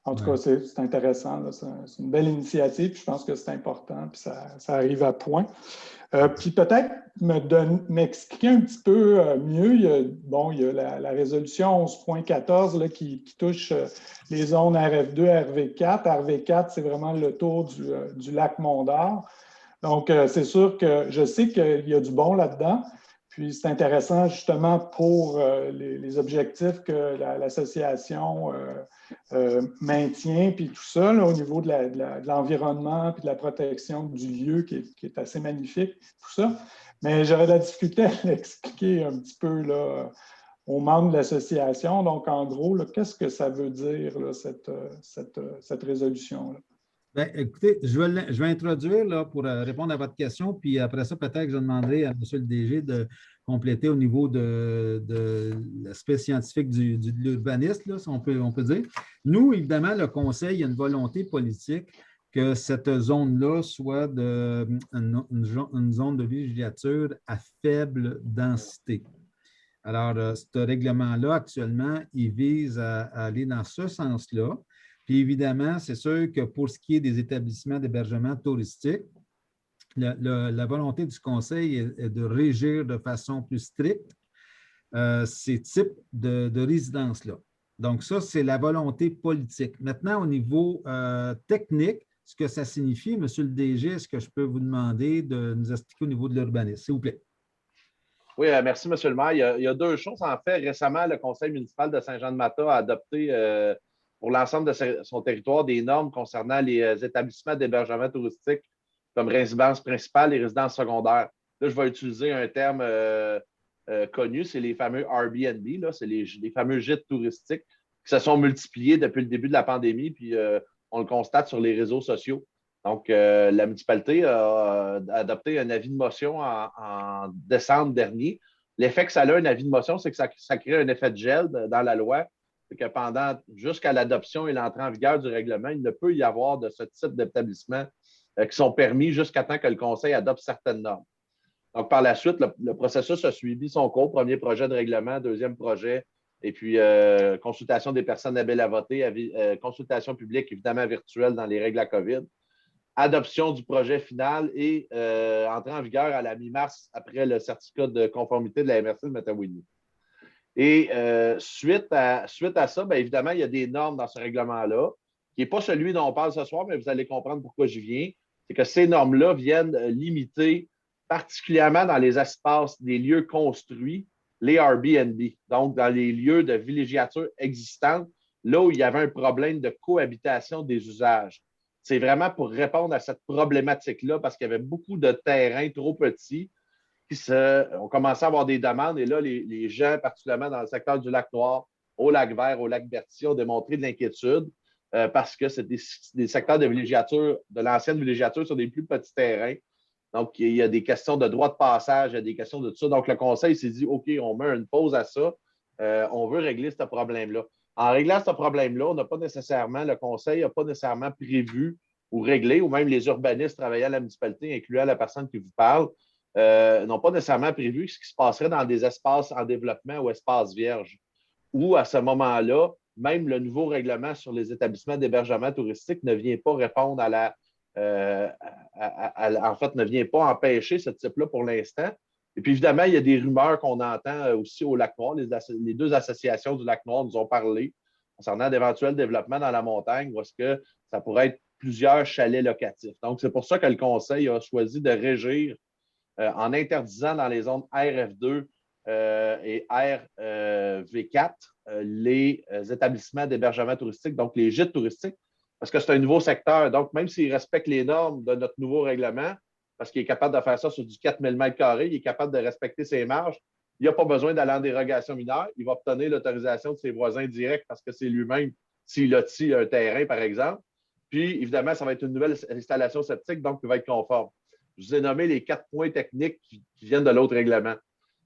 Speaker 9: En tout cas, c'est intéressant. C'est une belle initiative. Puis je pense que c'est important. Puis ça arrive à point. Puis peut-être m'expliquer un petit peu mieux. Il y a la résolution 11.14 là, qui touche les zones RF2, RV4. RV4, c'est vraiment le tour du lac Mont-d'Or. Donc, c'est sûr que je sais qu'il y a du bon là-dedans. Puis, c'est intéressant justement pour les objectifs que l'association maintient, puis tout ça, là, au niveau de l'environnement, puis de la protection du lieu qui est assez magnifique, tout ça. Mais j'aurais de la difficulté à l'expliquer un petit peu là, aux membres de l'association. Donc, en gros, qu'est-ce que ça veut dire, là, cette résolution-là?
Speaker 2: Bien, écoutez, je vais introduire là, pour répondre à votre question, puis après ça, peut-être que je demanderai à M. le DG de compléter au niveau de l'aspect scientifique de l'urbanisme, si on peut dire. Nous, évidemment, le Conseil a une volonté politique que cette zone-là soit une zone de villégiature à faible densité. Alors, ce règlement-là, actuellement, il vise à aller dans ce sens-là. Puis évidemment, c'est sûr que pour ce qui est des établissements d'hébergement touristique, la volonté du Conseil est de régir de façon plus stricte ces types de résidences-là. Donc ça, c'est la volonté politique. Maintenant, au niveau technique, ce que ça signifie, M. le DG, est-ce que je peux vous demander de nous expliquer au niveau de l'urbanisme, s'il vous plaît?
Speaker 1: Oui, merci, M. le maire. Il y a deux choses. En fait, récemment, le Conseil municipal de Saint-Jean-de-Mata a adopté pour l'ensemble de son territoire des normes concernant les établissements d'hébergement touristique comme résidence principale et résidence secondaire. Là, je vais utiliser un terme connu, c'est les fameux Airbnb, c'est les fameux gîtes touristiques qui se sont multipliés depuis le début de la pandémie, puis on le constate sur les réseaux sociaux. Donc, la municipalité a adopté un avis de motion en décembre dernier. L'effet que ça a, un avis de motion, c'est que ça crée un effet de gel dans la loi. C'est que jusqu'à l'adoption et l'entrée en vigueur du règlement, il ne peut y avoir de ce type d'établissements qui sont permis jusqu'à temps que le Conseil adopte certaines normes. Donc, par la suite, le processus a suivi son cours. Premier projet de règlement, deuxième projet, et puis consultation des personnes habiles à voter, consultation publique, évidemment virtuelle dans les règles à COVID, adoption du projet final et entrée en vigueur à la mi-mars après le certificat de conformité de la MRC de Matawini. Et suite à ça, bien évidemment, il y a des normes dans ce règlement-là, qui n'est pas celui dont on parle ce soir, mais vous allez comprendre pourquoi j'y viens. C'est que ces normes-là viennent limiter, particulièrement dans les espaces des lieux construits, les Airbnb, donc dans les lieux de villégiature existantes, là où il y avait un problème de cohabitation des usages. C'est vraiment pour répondre à cette problématique-là, parce qu'il y avait beaucoup de terrains trop petits on commençait à avoir des demandes et là, les gens, particulièrement dans le secteur du Lac-Noir, au Lac-Vert, au Lac-Berthier, ont démontré de l'inquiétude parce que c'est des secteurs de villégiature, de l'ancienne villégiature sur des plus petits terrains. Donc, il y a des questions de droit de passage, il y a des questions de tout ça. Donc, le Conseil s'est dit, OK, on met une pause à ça. On veut régler ce problème-là. En réglant ce problème-là, le Conseil n'a pas nécessairement prévu ou réglé, ou même les urbanistes travaillant à la municipalité, incluant la personne qui vous parle, n'ont pas nécessairement prévu ce qui se passerait dans des espaces en développement ou espaces vierges, où à ce moment-là, même le nouveau règlement sur les établissements d'hébergement touristique ne vient pas répondre en fait, ne vient pas empêcher ce type-là pour l'instant. Et puis évidemment, il y a des rumeurs qu'on entend aussi au Lac-Noir. Les deux associations du Lac-Noir nous ont parlé concernant d'éventuels développements dans la montagne, où est-ce que ça pourrait être plusieurs chalets locatifs. Donc, c'est pour ça que le Conseil a choisi de régir en interdisant dans les zones RF2 et RV4 les établissements d'hébergement touristique, donc les gîtes touristiques, parce que c'est un nouveau secteur. Donc, même s'il respecte les normes de notre nouveau règlement, parce qu'il est capable de faire ça sur du 4 000 m², il est capable de respecter ses marges, il n'a pas besoin d'aller en dérogation mineure. Il va obtenir l'autorisation de ses voisins directs parce que c'est lui-même s'il lotit un terrain, par exemple. Puis, évidemment, ça va être une nouvelle installation septique, donc il va être conforme. Je vous ai nommé les 4 points techniques qui viennent de l'autre règlement.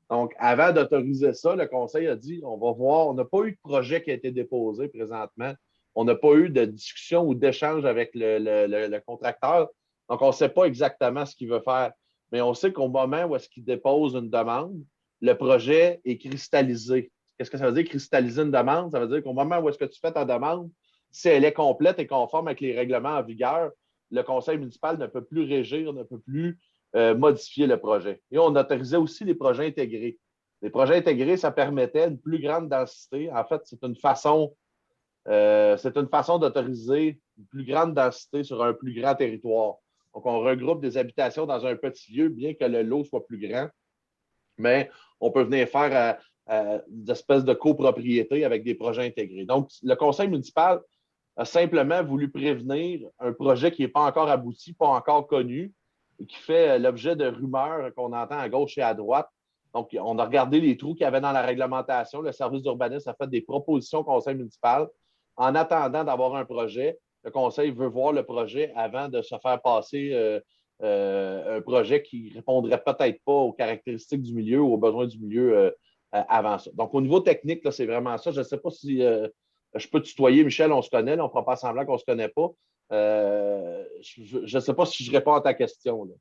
Speaker 1: Donc, avant d'autoriser ça, le Conseil a dit, on va voir, on n'a pas eu de projet qui a été déposé présentement. On n'a pas eu de discussion ou d'échange avec le contracteur. Donc, on ne sait pas exactement ce qu'il veut faire. Mais on sait qu'au moment où est-ce qu'il dépose une demande, le projet est cristallisé. Qu'est-ce que ça veut dire, cristalliser une demande? Ça veut dire qu'au moment où est-ce que tu fais ta demande, si elle est complète et conforme avec les règlements en vigueur, le conseil municipal ne peut plus régir, ne peut plus modifier le projet. Et on autorisait aussi les projets intégrés. Les projets intégrés, ça permettait une plus grande densité. En fait, c'est une façon d'autoriser une plus grande densité sur un plus grand territoire. Donc, on regroupe des habitations dans un petit lieu, bien que le lot soit plus grand, mais on peut venir faire des espèces de copropriété avec des projets intégrés. Donc, le conseil municipal a simplement voulu prévenir un projet qui n'est pas encore abouti, pas encore connu, et qui fait l'objet de rumeurs qu'on entend à gauche et à droite. Donc, on a regardé les trous qu'il y avait dans la réglementation. Le service d'urbanisme a fait des propositions au conseil municipal. En attendant d'avoir un projet, le conseil veut voir le projet avant de se faire passer un projet qui ne répondrait peut-être pas aux caractéristiques du milieu ou aux besoins du milieu avant ça. Donc, au niveau technique, c'est vraiment ça. Je ne sais pas si je peux tutoyer Michel, on se connaît, là, on ne fera pas semblant qu'on ne se connaît pas. Je ne sais pas si je réponds à ta question. Là.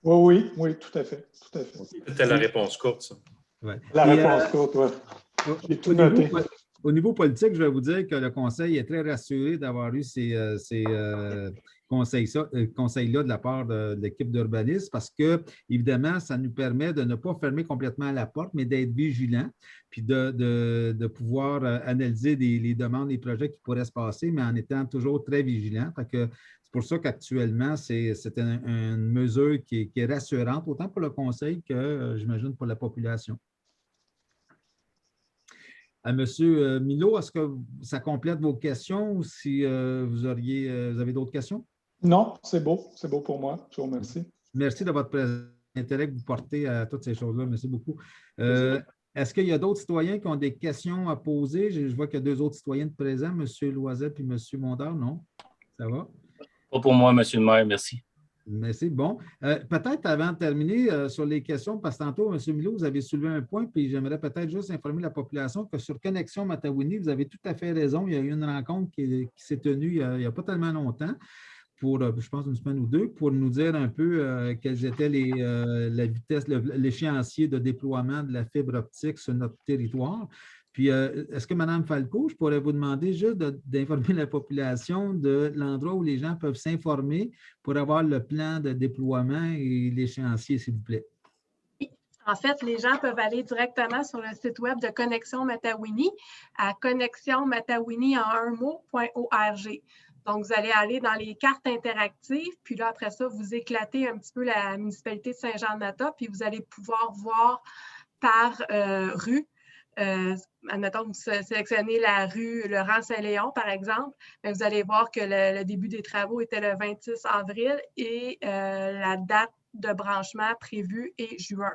Speaker 9: Oui, tout à fait.
Speaker 6: C'était la réponse courte, ça.
Speaker 2: Ouais.
Speaker 9: La réponse courte, oui. J'ai tout noté.
Speaker 2: Au niveau politique, je vais vous dire que le Conseil est très rassuré d'avoir eu ces conseils-là de la part de l'équipe d'urbanisme parce que, évidemment, ça nous permet de ne pas fermer complètement la porte, mais d'être vigilant, puis de pouvoir analyser les demandes, les projets qui pourraient se passer, mais en étant toujours très vigilant. C'est pour ça qu'actuellement, c'est une mesure qui est rassurante, autant pour le Conseil que, j'imagine, pour la population. À M. Milot, est-ce que ça complète vos questions ou si vous avez d'autres questions?
Speaker 9: Non, c'est beau pour moi. Je vous remercie.
Speaker 2: Merci de votre intérêt que vous portez à toutes ces choses-là. Merci beaucoup. Est-ce qu'il y a d'autres citoyens qui ont des questions à poser? Je vois qu'il y a 2 autres citoyens présents, M. Loisel et M. Mondard. Non? Ça va?
Speaker 10: Pas pour moi, M. le maire. Merci.
Speaker 2: Merci. Bon. Peut-être avant de terminer sur les questions, parce que tantôt, M. Milot, vous avez soulevé un point, puis j'aimerais peut-être juste informer la population que sur Connexion Matawini, vous avez tout à fait raison. Il y a eu une rencontre qui s'est tenue il n'y a pas tellement longtemps, pour, je pense, une semaine ou 2, pour nous dire un peu quelles étaient la vitesse, l'échéancier de déploiement de la fibre optique sur notre territoire. Puis, est-ce que, Mme Falco, je pourrais vous demander juste d'informer la population de l'endroit où les gens peuvent s'informer pour avoir le plan de déploiement et l'échéancier, s'il vous plaît?
Speaker 11: Oui. En fait, les gens peuvent aller directement sur le site web de Connexion Matawini à connexionmatawini en un mot.org. Donc, vous allez aller dans les cartes interactives, puis là, après ça, vous éclatez un petit peu la municipalité de Saint-Jean-de-Mata, puis vous allez pouvoir voir par rue. Admettons, vous sélectionnez la rue Laurent-Saint-Léon, par exemple, mais vous allez voir que le début des travaux était le 26 avril et la date de branchement prévue est juin.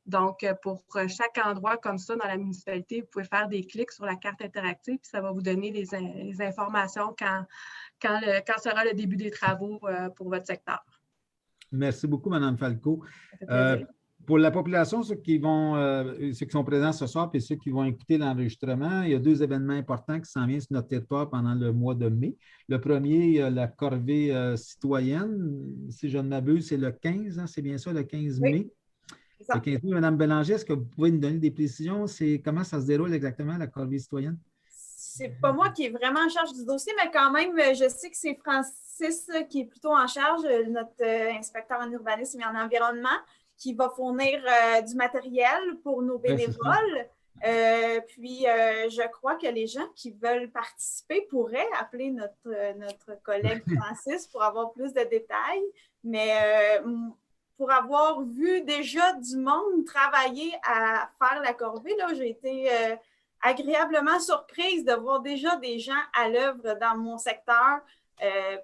Speaker 11: Donc, pour chaque endroit comme ça dans la municipalité, vous pouvez faire des clics sur la carte interactive puis ça va vous donner les informations quand sera le début des travaux pour votre secteur.
Speaker 2: Merci beaucoup, Mme Falco. Pour la population, ceux qui sont présents ce soir et ceux qui vont écouter l'enregistrement, il y a 2 événements importants qui s'en viennent sur notre territoire pendant le mois de mai. Le premier, la corvée citoyenne, si je ne m'abuse, c'est le 15, hein, c'est bien ça, le 15 mai? Le 15 mai, Mme Bélanger, est-ce que vous pouvez nous donner des précisions? Comment ça se déroule exactement, la corvée citoyenne?
Speaker 4: C'est pas moi qui est vraiment en charge du dossier, mais quand même, je sais que c'est Francis qui est plutôt en charge, notre inspecteur en urbanisme et en environnement, qui va fournir du matériel pour nos bénévoles. Puis, je crois que les gens qui veulent participer pourraient appeler notre collègue Francis pour avoir plus de détails. Mais pour avoir vu déjà du monde travailler à faire la corvée, là, j'ai été agréablement surprise de voir déjà des gens à l'œuvre dans mon secteur.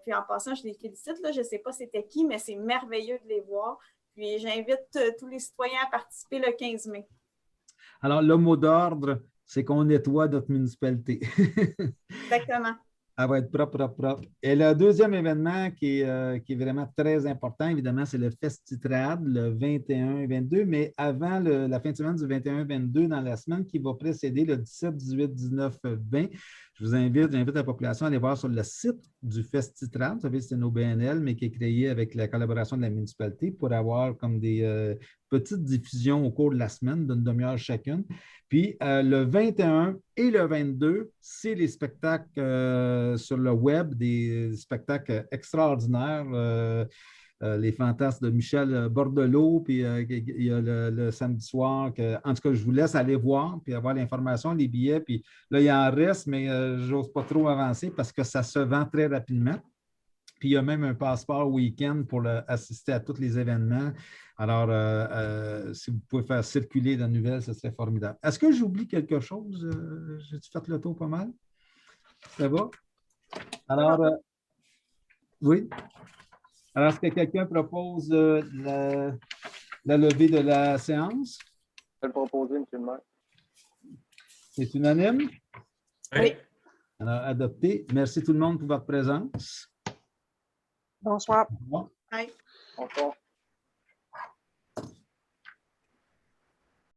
Speaker 4: Puis en passant, je les félicite. Là, je ne sais pas c'était qui, mais c'est merveilleux de les voir. Puis j'invite tous les citoyens à participer le 15 mai.
Speaker 2: Alors, le mot d'ordre, c'est qu'on nettoie notre municipalité.
Speaker 4: Exactement.
Speaker 2: Elle va être propre, propre, propre. Et le deuxième événement qui est vraiment très important, évidemment, c'est le Festitrad, le 21 et 22, mais avant la fin de semaine du 21 et 22, dans la semaine qui va précéder, le 17, 18, 19, 20, j'invite la population à aller voir sur le site du Festitrad. Vous savez, c'est nos BNL, mais qui est créé avec la collaboration de la municipalité pour avoir comme des petites diffusions au cours de la semaine d'une demi-heure chacune. Puis le 21 et le 22, c'est les spectacles sur le web, des spectacles extraordinaires. Les fantasmes de Michel Bordelot, puis il y a le samedi soir. En tout cas, je vous laisse aller voir, puis avoir l'information, les billets. Puis là, il en reste, mais je n'ose pas trop avancer parce que ça se vend très rapidement. Puis il y a même un passeport week-end pour assister à tous les événements. Alors, si vous pouvez faire circuler la nouvelle, ce serait formidable. Est-ce que j'oublie quelque chose? J'ai-tu fait le tour pas mal? Ça va? Alors, oui. Alors, est-ce que quelqu'un propose la levée de la séance?
Speaker 5: Je vais le proposer, M. le maire.
Speaker 2: C'est unanime?
Speaker 6: Oui.
Speaker 2: Alors, adopté. Merci tout le monde pour votre présence.
Speaker 7: Bonsoir.
Speaker 2: Au revoir.
Speaker 4: Bye.
Speaker 5: Bonsoir.